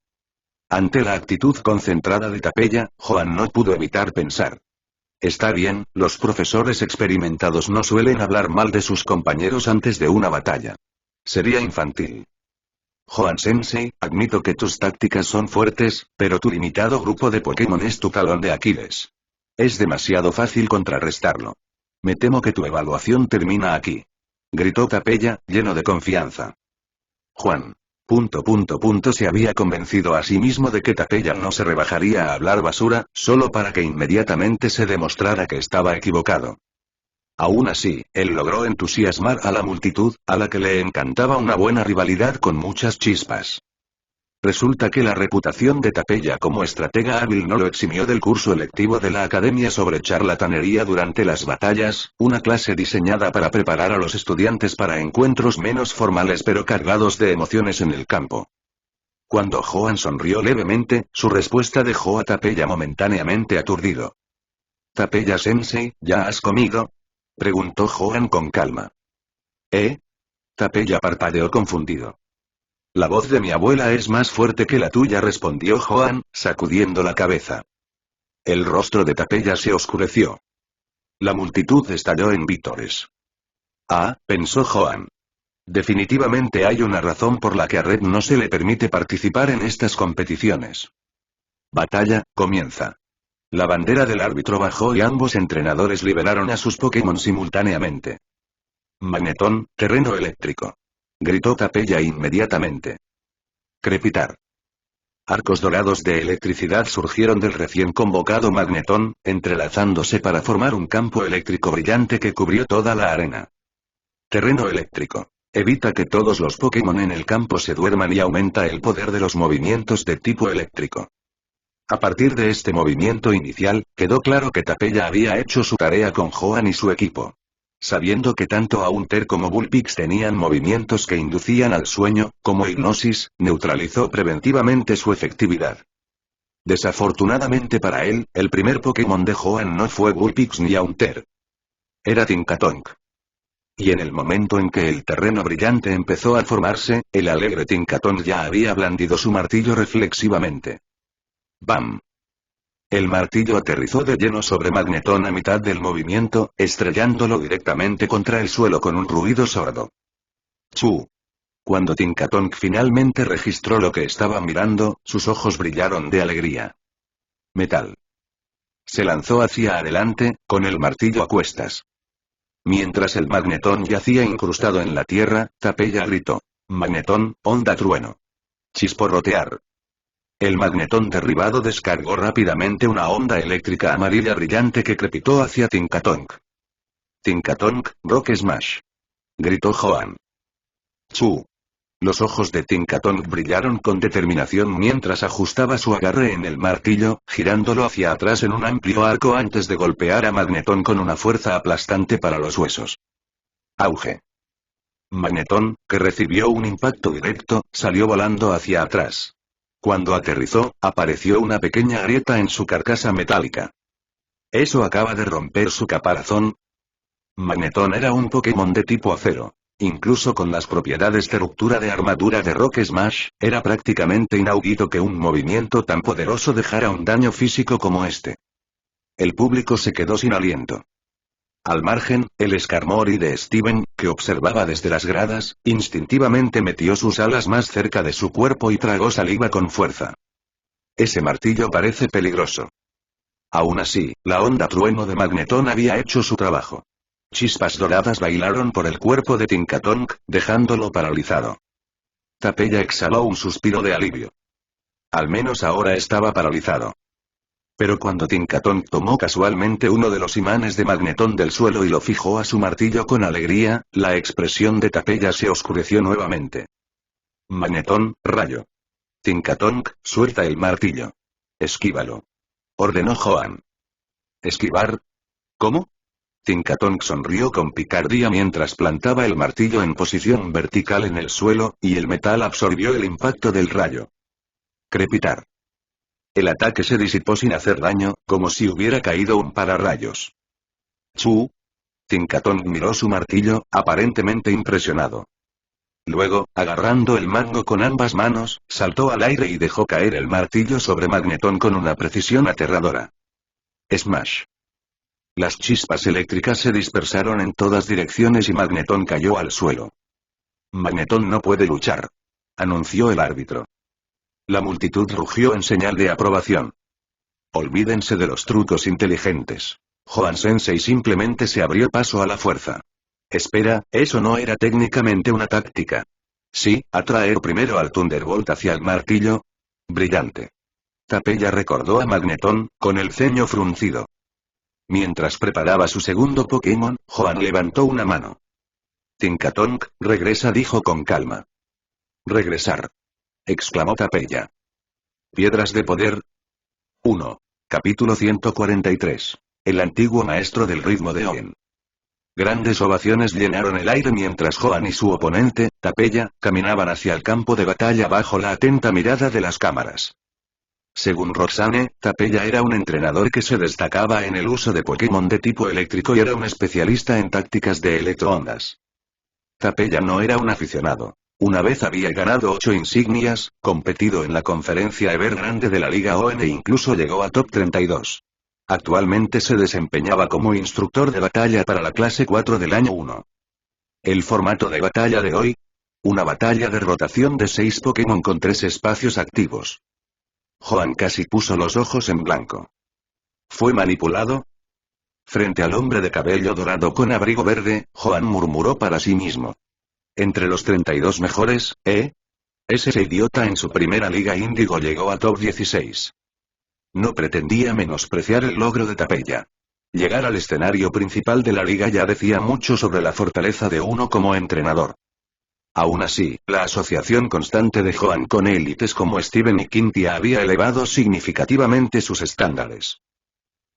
S2: Ante la actitud concentrada de Tapella, Hoenn no pudo evitar pensar. Está bien, los profesores experimentados no suelen hablar mal de sus compañeros antes de una batalla. Sería infantil. Hoenn-sensei, admito que tus tácticas son fuertes, pero tu limitado grupo de Pokémon es tu talón de Aquiles. Es demasiado fácil contrarrestarlo. Me temo que tu evaluación termina aquí. Gritó Tapella, lleno de confianza. Juan. Se había convencido a sí mismo de que Tapella no se rebajaría a hablar basura, solo para que inmediatamente se demostrara que estaba equivocado. Aún así, él logró entusiasmar a la multitud, a la que le encantaba una buena rivalidad con muchas chispas. Resulta que la reputación de Tapella como estratega hábil no lo eximió del curso electivo de la Academia sobre charlatanería durante las batallas, una clase diseñada para preparar a los estudiantes para encuentros menos formales pero cargados de emociones en el campo. Cuando Hoenn sonrió levemente, su respuesta dejó a Tapella momentáneamente aturdido. «Tapella-sensei, ¿ya has comido?», preguntó Hoenn con calma. «¿Eh?», Tapella parpadeó confundido. «La voz de mi abuela es más fuerte que la tuya», respondió Hoenn, sacudiendo la cabeza. El rostro de Tapella se oscureció. La multitud estalló en vítores. «Ah», pensó Hoenn. «Definitivamente hay una razón por la que a Red no se le permite participar en estas competiciones». Batalla, comienza. La bandera del árbitro bajó y ambos entrenadores liberaron a sus Pokémon simultáneamente. «Magnetón, terreno eléctrico», gritó Tapella inmediatamente. Crepitar. Arcos dorados de electricidad surgieron del recién convocado Magneton, entrelazándose para formar un campo eléctrico brillante que cubrió toda la arena. Terreno eléctrico. Evita que todos los Pokémon en el campo se duerman y aumenta el poder de los movimientos de tipo eléctrico. A partir de este movimiento inicial, quedó claro que Tapella había hecho su tarea con Joan y su equipo. Sabiendo que tanto Haunter como Vulpix tenían movimientos que inducían al sueño, como hipnosis, neutralizó preventivamente su efectividad. Desafortunadamente para él, el primer Pokémon de Joan no fue Vulpix ni Haunter. Era Tinkatonk. Y en el momento en que el terreno brillante empezó a formarse, el alegre Tinkatonk ya había blandido su martillo reflexivamente. ¡Bam! El martillo aterrizó de lleno sobre Magneton a mitad del movimiento, estrellándolo directamente contra el suelo con un ruido sordo. ¡Chu! Cuando Tinkatonk finalmente registró lo que estaba mirando, sus ojos brillaron de alegría. Metal. Se lanzó hacia adelante, con el martillo a cuestas. Mientras el Magneton yacía incrustado en la tierra, Tapella gritó: «Magneton, onda trueno». Chisporrotear. El Magneton derribado descargó rápidamente una onda eléctrica amarilla brillante que crepitó hacia Tinkatonk. «Tinkatonk, Rock Smash», gritó Joan. «Chu». Los ojos de Tinkatonk brillaron con determinación mientras ajustaba su agarre en el martillo, girándolo hacia atrás en un amplio arco antes de golpear a Magneton con una fuerza aplastante para los huesos. Auge. Magneton, que recibió un impacto directo, salió volando hacia atrás. Cuando aterrizó, apareció una pequeña grieta en su carcasa metálica. ¿Eso acaba de romper su caparazón? Magneton era un Pokémon de tipo acero. Incluso con las propiedades de ruptura de armadura de Rock Smash, era prácticamente inaudito que un movimiento tan poderoso dejara un daño físico como este. El público se quedó sin aliento. Al margen, el Skarmory de Steven, que observaba desde las gradas, instintivamente metió sus alas más cerca de su cuerpo y tragó saliva con fuerza. Ese martillo parece peligroso. Aún así, la onda trueno de Magneton había hecho su trabajo. Chispas doradas bailaron por el cuerpo de Tinkatonk, dejándolo paralizado. Tapella exhaló un suspiro de alivio. Al menos ahora estaba paralizado. Pero cuando Tinkatonk tomó casualmente uno de los imanes de Magneton del suelo y lo fijó a su martillo con alegría, la expresión de Tapella se oscureció nuevamente. Magneton, rayo. Tinkatonk, suelta el martillo. Esquívalo. Ordenó Joan. ¿Esquivar? ¿Cómo? Tinkatonk sonrió con picardía mientras plantaba el martillo en posición vertical en el suelo, y el metal absorbió el impacto del rayo. Crepitar. El ataque se disipó sin hacer daño, como si hubiera caído un pararrayos. ¡Chu! Tinkatonk miró su martillo, aparentemente impresionado. Luego, agarrando el mango con ambas manos, saltó al aire y dejó caer el martillo sobre Magneton con una precisión aterradora. Smash. Las chispas eléctricas se dispersaron en todas direcciones y Magneton cayó al suelo. «Magneton no puede luchar», anunció el árbitro. La multitud rugió en señal de aprobación. Olvídense de los trucos inteligentes. Joan Sensei simplemente se abrió paso a la fuerza. Espera, eso no era técnicamente una táctica. Sí, atraer primero al Thunderbolt hacia el martillo. Brillante. Tapella recordó a Magneton, con el ceño fruncido. Mientras preparaba su segundo Pokémon, Joan levantó una mano. Tinkatonk, regresa, dijo con calma. Regresar. Exclamó Tapella. Piedras de poder. 1. Capítulo 143. El antiguo maestro del ritmo de Oen. Grandes ovaciones llenaron el aire mientras Joan y su oponente, Tapella, caminaban hacia el campo de batalla bajo la atenta mirada de las cámaras. Según Roxane, Tapella era un entrenador que se destacaba en el uso de Pokémon de tipo eléctrico y era un especialista en tácticas de electroondas. Tapella no era un aficionado. Una vez había ganado 8 insignias, competido en la conferencia Evergrande de la Liga ON e incluso llegó a Top 32. Actualmente se desempeñaba como instructor de batalla para la clase 4 del año 1. El formato de batalla de hoy. Una batalla de rotación de 6 Pokémon con 3 espacios activos. Joan casi puso los ojos en blanco. ¿Fue manipulado? Frente al hombre de cabello dorado con abrigo verde, Joan murmuró para sí mismo. Entre los 32 mejores, ¿eh? Ese idiota en su primera liga índigo llegó a top 16. No pretendía menospreciar el logro de Tapella. Llegar al escenario principal de la liga ya decía mucho sobre la fortaleza de uno como entrenador. Aún así, la asociación constante de Joan con élites como Steven y Quintia había elevado significativamente sus estándares.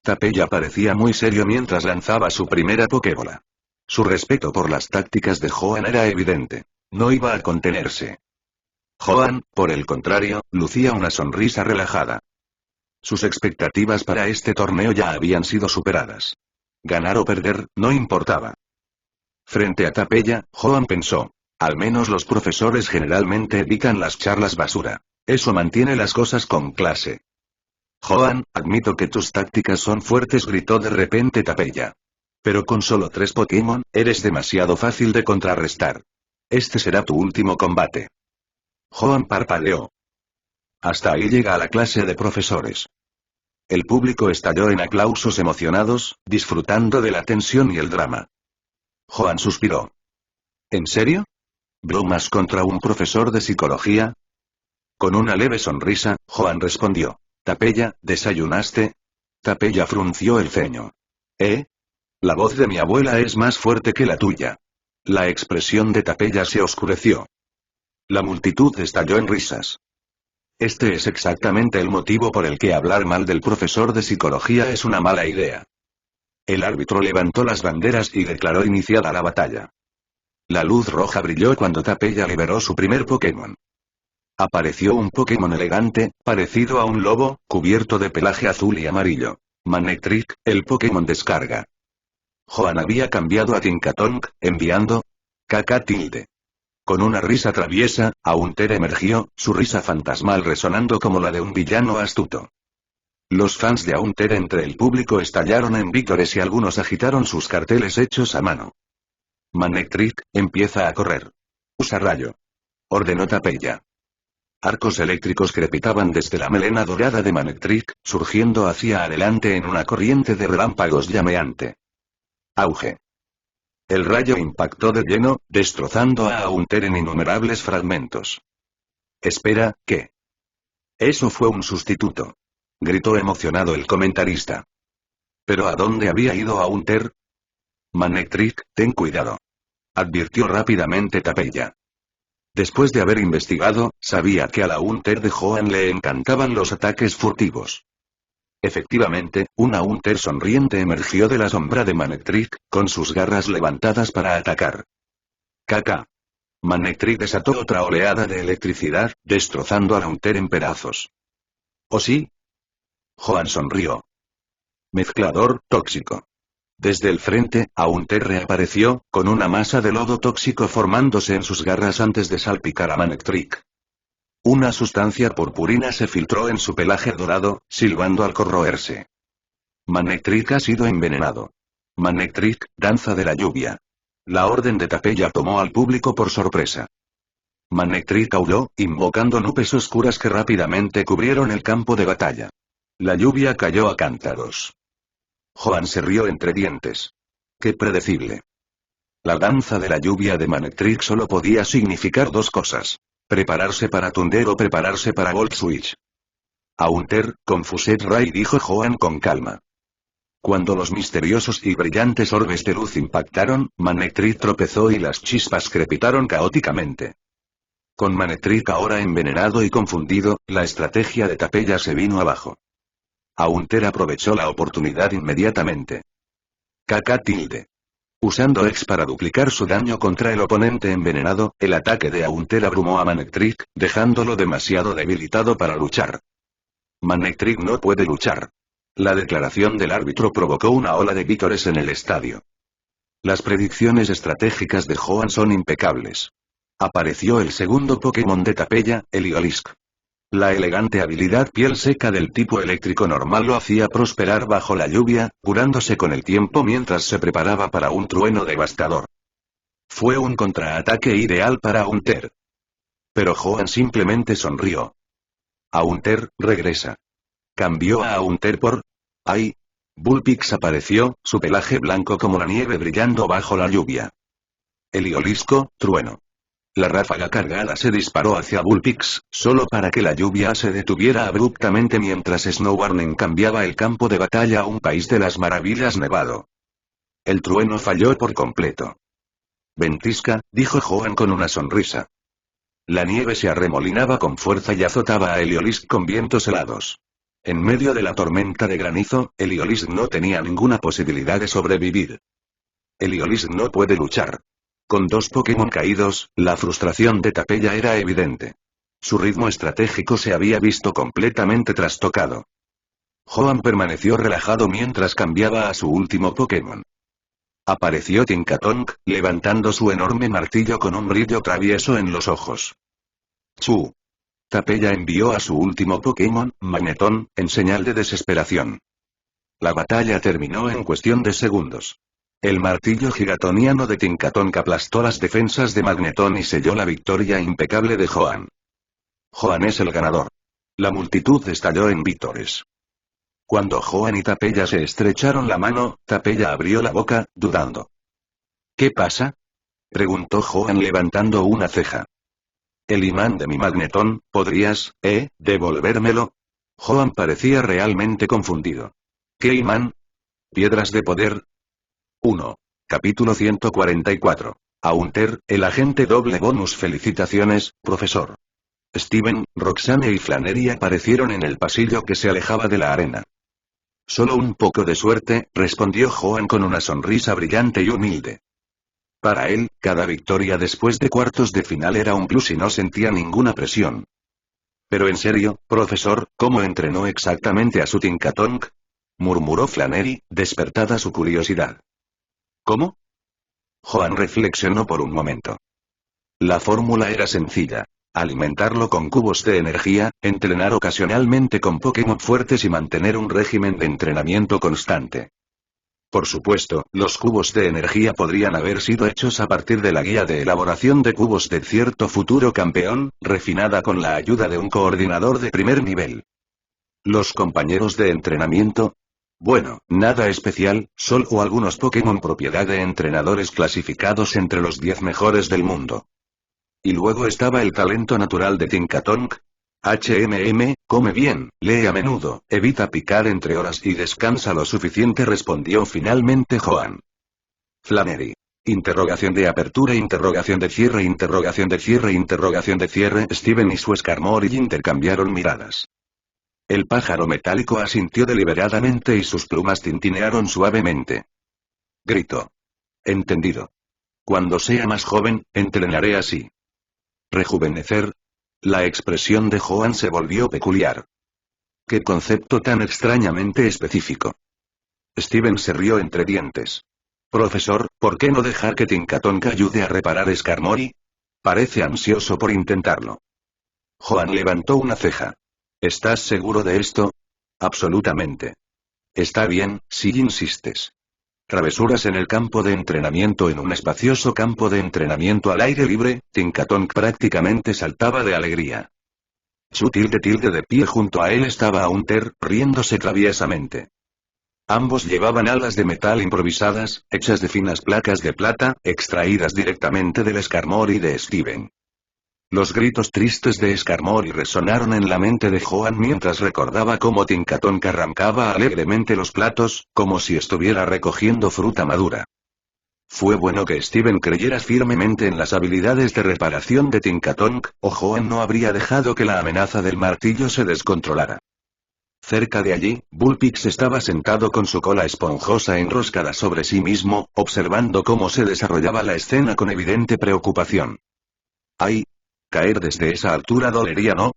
S2: Tapella parecía muy serio mientras lanzaba su primera Pokébola. Su respeto por las tácticas de Joan era evidente. No iba a contenerse. Joan, por el contrario, lucía una sonrisa relajada. Sus expectativas para este torneo ya habían sido superadas. Ganar o perder, no importaba. Frente a Tapella, Joan pensó. Al menos los profesores generalmente evitan las charlas basura. Eso mantiene las cosas con clase. Joan, admito que tus tácticas son fuertes, gritó de repente Tapella. Pero con solo 3 Pokémon, eres demasiado fácil de contrarrestar. Este será tu último combate. Joan parpadeó. Hasta ahí llega la clase de profesores. El público estalló en aplausos emocionados, disfrutando de la tensión y el drama. Joan suspiró. ¿En serio? ¿Bromas contra un profesor de psicología? Con una leve sonrisa, Joan respondió. Tapella, ¿desayunaste? Tapella frunció el ceño. ¿Eh? La voz de mi abuela es más fuerte que la tuya. La expresión de Tapella se oscureció. La multitud estalló en risas. Este es exactamente el motivo por el que hablar mal del profesor de psicología es una mala idea. El árbitro levantó las banderas y declaró iniciada la batalla. La luz roja brilló cuando Tapella liberó su primer Pokémon. Apareció un Pokémon elegante, parecido a un lobo, cubierto de pelaje azul y amarillo. Manectric, el Pokémon descarga. Joan había cambiado a Tinkatonk, enviando KK tilde. Con una risa traviesa, Haunter emergió, su risa fantasmal resonando como la de un villano astuto. Los fans de Haunter entre el público estallaron en vítores y algunos agitaron sus carteles hechos a mano. Manectric, empieza a correr. Usa rayo. Ordenó Tapella. Arcos eléctricos crepitaban desde la melena dorada de Manectric, surgiendo hacia adelante en una corriente de relámpagos llameante. Auge. El rayo impactó de lleno, destrozando a Haunter en innumerables fragmentos. Espera, ¿qué? Eso fue un sustituto. Gritó emocionado el comentarista. ¿Pero a dónde había ido Haunter? Manectric, ten cuidado. Advirtió rápidamente Tapella. Después de haber investigado, sabía que a la Haunter de Joan le encantaban los ataques furtivos. Efectivamente, un Haunter sonriente emergió de la sombra de Manectric, con sus garras levantadas para atacar. Caca. Manectric desató otra oleada de electricidad, destrozando al Haunter en pedazos. ¿Oh sí? Joan sonrió. Mezclador tóxico. Desde el frente, Haunter reapareció, con una masa de lodo tóxico formándose en sus garras antes de salpicar a Manectric. Una sustancia purpurina se filtró en su pelaje dorado, silbando al corroerse. Manectric ha sido envenenado. Manectric, danza de la lluvia. La orden de Tapella tomó al público por sorpresa. Manectric aulló, invocando nubes oscuras que rápidamente cubrieron el campo de batalla. La lluvia cayó a cántaros. Joan se rió entre dientes. ¡Qué predecible! La danza de la lluvia de Manectric solo podía significar 2 cosas. Prepararse para Thunder o prepararse para Volt Switch. Haunter, Confused Ray, dijo Joan con calma. Cuando los misteriosos y brillantes orbes de luz impactaron, Manectric tropezó y las chispas crepitaron caóticamente. Con Manectric ahora envenenado y confundido, la estrategia de Tapella se vino abajo. Haunter aprovechó la oportunidad inmediatamente. KK tilde. Usando X para duplicar su daño contra el oponente envenenado, el ataque de Haunter abrumó a Manectric, dejándolo demasiado debilitado para luchar. Manectric no puede luchar. La declaración del árbitro provocó una ola de vítores en el estadio. Las predicciones estratégicas de Joan son impecables. Apareció el segundo Pokémon de Tapella, Heliolisk. La elegante habilidad piel seca del tipo eléctrico normal lo hacía prosperar bajo la lluvia, curándose con el tiempo mientras se preparaba para un trueno devastador. Fue un contraataque ideal para Haunter. Pero Joan simplemente sonrió. Haunter, regresa. Cambió a Haunter por... ¡Ay! Bullpix apareció, su pelaje blanco como la nieve brillando bajo la lluvia. Heliolisco, trueno. La ráfaga cargada se disparó hacia Bullpix, solo para que la lluvia se detuviera abruptamente mientras Snowbarnen cambiaba el campo de batalla a un país de las maravillas nevado. El trueno falló por completo. «Ventisca», dijo Joan con una sonrisa. La nieve se arremolinaba con fuerza y azotaba a Heliolisk con vientos helados. En medio de la tormenta de granizo, Heliolisk no tenía ninguna posibilidad de sobrevivir. Heliolisk no puede luchar. Con 2 Pokémon caídos, la frustración de Tapella era evidente. Su ritmo estratégico se había visto completamente trastocado. Joan permaneció relajado mientras cambiaba a su último Pokémon. Apareció Tinkatonk, levantando su enorme martillo con un brillo travieso en los ojos. ¡Chu! Tapella envió a su último Pokémon, Magneton, en señal de desesperación. La batalla terminó en cuestión de segundos. El martillo gigatoniano de Tinkatonk aplastó las defensas de Magneton y selló la victoria impecable de Joan. Joan es el ganador. La multitud estalló en vítores. Cuando Joan y Tapella se estrecharon la mano, Tapella abrió la boca, dudando. ¿Qué pasa?, preguntó Joan levantando una ceja. El imán de mi Magneton, ¿podrías, devolvérmelo? Joan parecía realmente confundido. ¿Qué imán? ¿Piedras de poder? 1. Capítulo 144. Haunter, el agente doble bonus. Felicitaciones, profesor. Steven, Roxane y Flannery aparecieron en el pasillo que se alejaba de la arena. Solo un poco de suerte, respondió Joan con una sonrisa brillante y humilde. Para él, cada victoria después de cuartos de final era un plus y no sentía ninguna presión. Pero en serio, profesor, ¿cómo entrenó exactamente a su Tinkatonk?, murmuró Flannery, despertada su curiosidad. ¿Cómo? Joan reflexionó por un momento. La fórmula era sencilla. Alimentarlo con cubos de energía, entrenar ocasionalmente con Pokémon fuertes y mantener un régimen de entrenamiento constante. Por supuesto, los cubos de energía podrían haber sido hechos a partir de la guía de elaboración de cubos de cierto futuro campeón, refinada con la ayuda de un coordinador de primer nivel. Los compañeros de entrenamiento. Bueno, nada especial, solo algunos Pokémon propiedad de entrenadores clasificados entre los 10 mejores del mundo. Y luego estaba el talento natural de Tinkatonk. Come bien, lee a menudo, evita picar entre horas y descansa lo suficiente, respondió finalmente Joan. Flannery. Interrogación de apertura, interrogación de cierre, interrogación de cierre, interrogación de cierre. Steven y su Skarmory intercambiaron miradas. El pájaro metálico asintió deliberadamente y sus plumas tintinearon suavemente. Gritó. Entendido. Cuando sea más joven, entrenaré así. ¿Rejuvenecer? La expresión de Joan se volvió peculiar. ¿Qué concepto tan extrañamente específico? Steven se rió entre dientes. Profesor, ¿por qué no dejar que Tinkatonk ayude a reparar Skarmory? Parece ansioso por intentarlo. Joan levantó una ceja. ¿Estás seguro de esto? Absolutamente. Está bien, si insistes. Travesuras en el campo de entrenamiento. En un espacioso campo de entrenamiento al aire libre, Tinkatonk prácticamente saltaba de alegría. Chu de pie junto a él estaba Haunter, riéndose traviesamente. Ambos llevaban alas de metal improvisadas, hechas de finas placas de plata, extraídas directamente del Skarmory de Steven. Los gritos tristes de Skarmory resonaron en la mente de Joan mientras recordaba cómo Tinkatonk arrancaba alegremente los platos, como si estuviera recogiendo fruta madura. Fue bueno que Steven creyera firmemente en las habilidades de reparación de Tinkatonk, o Joan no habría dejado que la amenaza del martillo se descontrolara. Cerca de allí, Bullpix estaba sentado con su cola esponjosa enroscada sobre sí mismo, observando cómo se desarrollaba la escena con evidente preocupación. ¡Ay! Caer desde esa altura dolería, ¿no?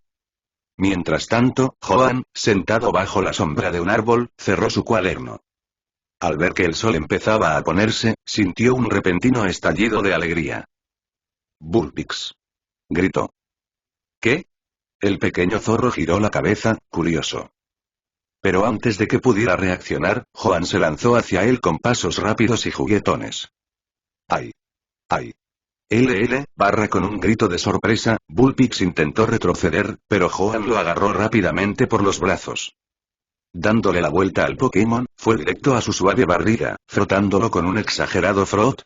S2: Mientras tanto, Joan, sentado bajo la sombra de un árbol, cerró su cuaderno. Al ver que el sol empezaba a ponerse, sintió un repentino estallido de alegría. «Bullpix», gritó. ¿Qué? El pequeño zorro giró la cabeza, curioso. Pero antes de que pudiera reaccionar, Joan se lanzó hacia él con pasos rápidos y juguetones. ¡Ay! ¡Ay! Con un grito de sorpresa, Bullpix intentó retroceder, pero Joan lo agarró rápidamente por los brazos. Dándole la vuelta al Pokémon, fue directo a su suave barriga, frotándolo con un exagerado frot.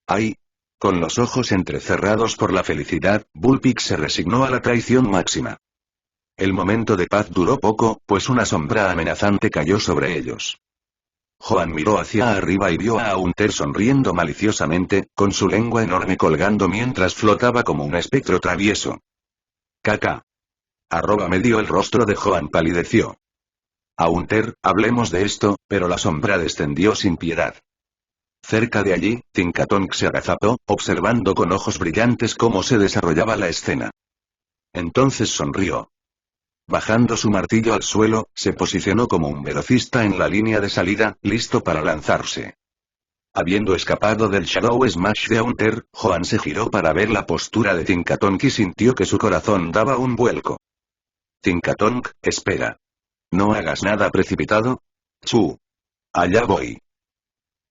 S2: ¡Ay! Con los ojos entrecerrados por la felicidad, Bullpix se resignó a la traición máxima. El momento de paz duró poco, pues una sombra amenazante cayó sobre ellos. Joan miró hacia arriba y vio a Haunter sonriendo maliciosamente, con su lengua enorme colgando mientras flotaba como un espectro travieso. Caca. Medio el rostro de Joan palideció. Haunter, hablemos de esto, pero la sombra descendió sin piedad. Cerca de allí, Tinkatonk se agazapó, observando con ojos brillantes cómo se desarrollaba la escena. Entonces sonrió. Bajando su martillo al suelo, se posicionó como un velocista en la línea de salida, listo para lanzarse. Habiendo escapado del Shadow Smash de Haunter, Joan se giró para ver la postura de Tinkatonk y sintió que su corazón daba un vuelco. Tinkatonk, espera. No hagas nada precipitado. Chu. Allá voy.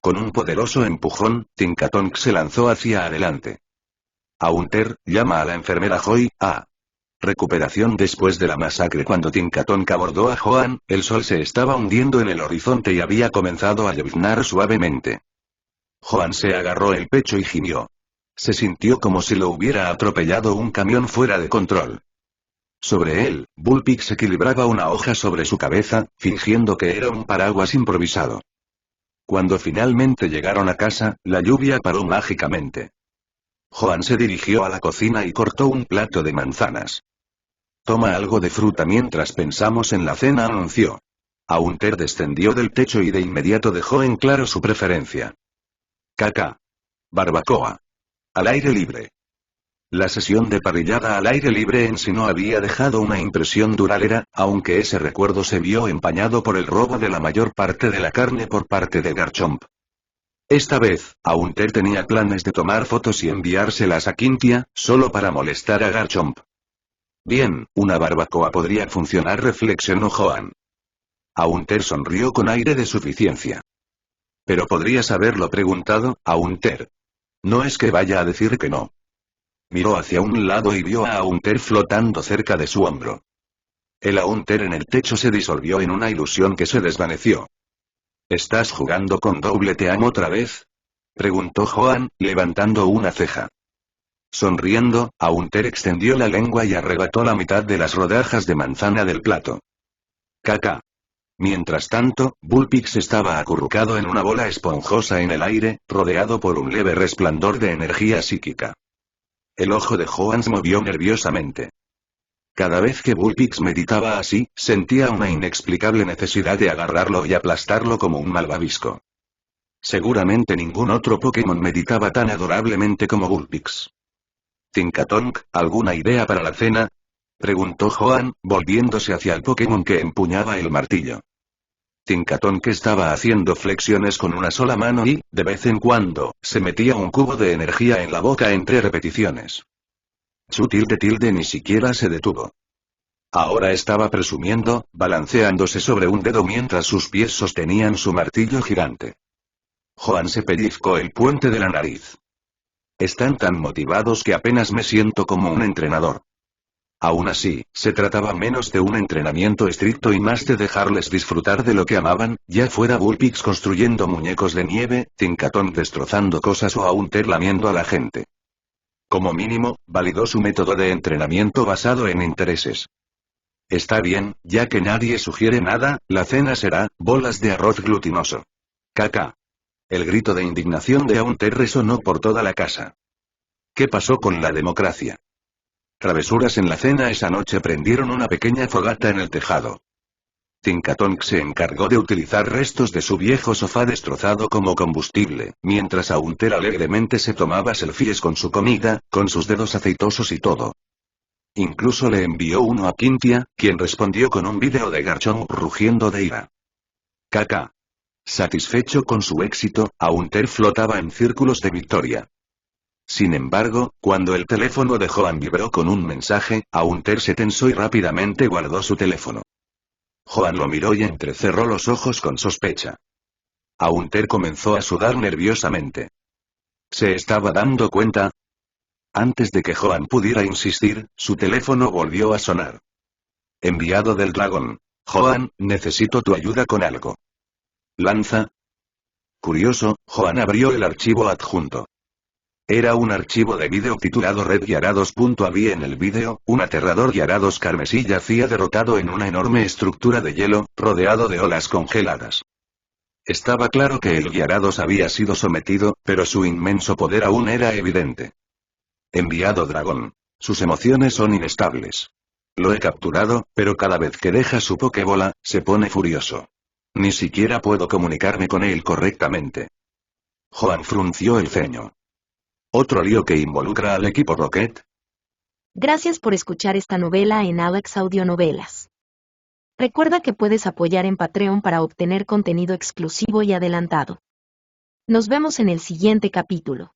S2: Con un poderoso empujón, Tinkatonk se lanzó hacia adelante. Haunter, llama a la enfermera Joy. Recuperación después de la masacre. Cuando Tinkatonk abordó a Joan, el sol se estaba hundiendo en el horizonte y había comenzado a lloviznar suavemente. Joan se agarró el pecho y gimió. Se sintió como si lo hubiera atropellado un camión fuera de control. Sobre él, Bullpix equilibraba una hoja sobre su cabeza, fingiendo que era un paraguas improvisado. Cuando finalmente llegaron a casa, la lluvia paró mágicamente. Joan se dirigió a la cocina y cortó un plato de manzanas. Toma algo de fruta mientras pensamos en la cena, anunció. Haunter descendió del techo y de inmediato dejó en claro su preferencia. Caca. Barbacoa. Al aire libre. La sesión de parrillada al aire libre en sí no había dejado una impresión duradera, aunque ese recuerdo se vio empañado por el robo de la mayor parte de la carne por parte de Garchomp. Esta vez, Haunter tenía planes de tomar fotos y enviárselas a Quintia, solo para molestar a Garchomp. Bien, una barbacoa podría funcionar, reflexionó Joan. Haunter sonrió con aire de suficiencia. Pero podrías haberlo preguntado, Haunter. No es que vaya a decir que no. Miró hacia un lado y vio a Haunter flotando cerca de su hombro. El Haunter en el techo se disolvió en una ilusión que se desvaneció. ¿Estás jugando con Double Team otra vez? Preguntó Joan, levantando una ceja. Sonriendo, Haunter extendió la lengua y arrebató la mitad de las rodajas de manzana del plato. Caca. Mientras tanto, Bullpix estaba acurrucado en una bola esponjosa en el aire, rodeado por un leve resplandor de energía psíquica. El ojo de Joan se movió nerviosamente. Cada vez que Bullpix meditaba así, sentía una inexplicable necesidad de agarrarlo y aplastarlo como un malvavisco. Seguramente ningún otro Pokémon meditaba tan adorablemente como Bullpix. Tinkatonk, ¿alguna idea para la cena? Preguntó Joan, volviéndose hacia el Pokémon que empuñaba el martillo. Tinkatonk estaba haciendo flexiones con una sola mano y, de vez en cuando, se metía un cubo de energía en la boca entre repeticiones. Chu tilde ni siquiera se detuvo. Ahora estaba presumiendo, balanceándose sobre un dedo mientras sus pies sostenían su martillo gigante. Joan se pellizcó el puente de la nariz. Están tan motivados que apenas me siento como un entrenador. Aún así, se trataba menos de un entrenamiento estricto y más de dejarles disfrutar de lo que amaban, ya fuera Bullpix construyendo muñecos de nieve, Tinkatonk destrozando cosas o Haunter lamiendo a la gente. Como mínimo, validó su método de entrenamiento basado en intereses. Está bien, ya que nadie sugiere nada, la cena será bolas de arroz glutinoso. Caca. El grito de indignación de Haunter resonó por toda la casa. ¿Qué pasó con la democracia? Travesuras en la cena esa noche prendieron una pequeña fogata en el tejado. Tinkatonk se encargó de utilizar restos de su viejo sofá destrozado como combustible, mientras Haunter alegremente se tomaba selfies con su comida, con sus dedos aceitosos y todo. Incluso le envió uno a Quintia, quien respondió con un vídeo de Garchomp rugiendo de ira. Caca. Satisfecho con su éxito, Haunter flotaba en círculos de victoria. Sin embargo, cuando el teléfono de Joan vibró con un mensaje, Haunter se tensó y rápidamente guardó su teléfono. Joan lo miró y entrecerró los ojos con sospecha. Haunter comenzó a sudar nerviosamente. ¿Se estaba dando cuenta? Antes de que Joan pudiera insistir, su teléfono volvió a sonar. Enviado del dragón. Joan, necesito tu ayuda con algo. Lanza. Curioso, Joan abrió el archivo adjunto. Era un archivo de vídeo titulado Red Gyarados.avi. En el vídeo, un aterrador Gyarados carmesí yacía derrotado en una enorme estructura de hielo, rodeado de olas congeladas. Estaba claro que el Gyarados había sido sometido, pero su inmenso poder aún era evidente. Enviado dragón. Sus emociones son inestables. Lo he capturado, pero cada vez que deja su Pokébola, se pone furioso. Ni siquiera puedo comunicarme con él correctamente. Juan frunció el ceño. ¿Otro lío que involucra al equipo Rocket?
S1: Gracias por escuchar esta novela en Alex Audionovelas. Recuerda que puedes apoyar en Patreon para obtener contenido exclusivo y adelantado. Nos vemos en el siguiente capítulo.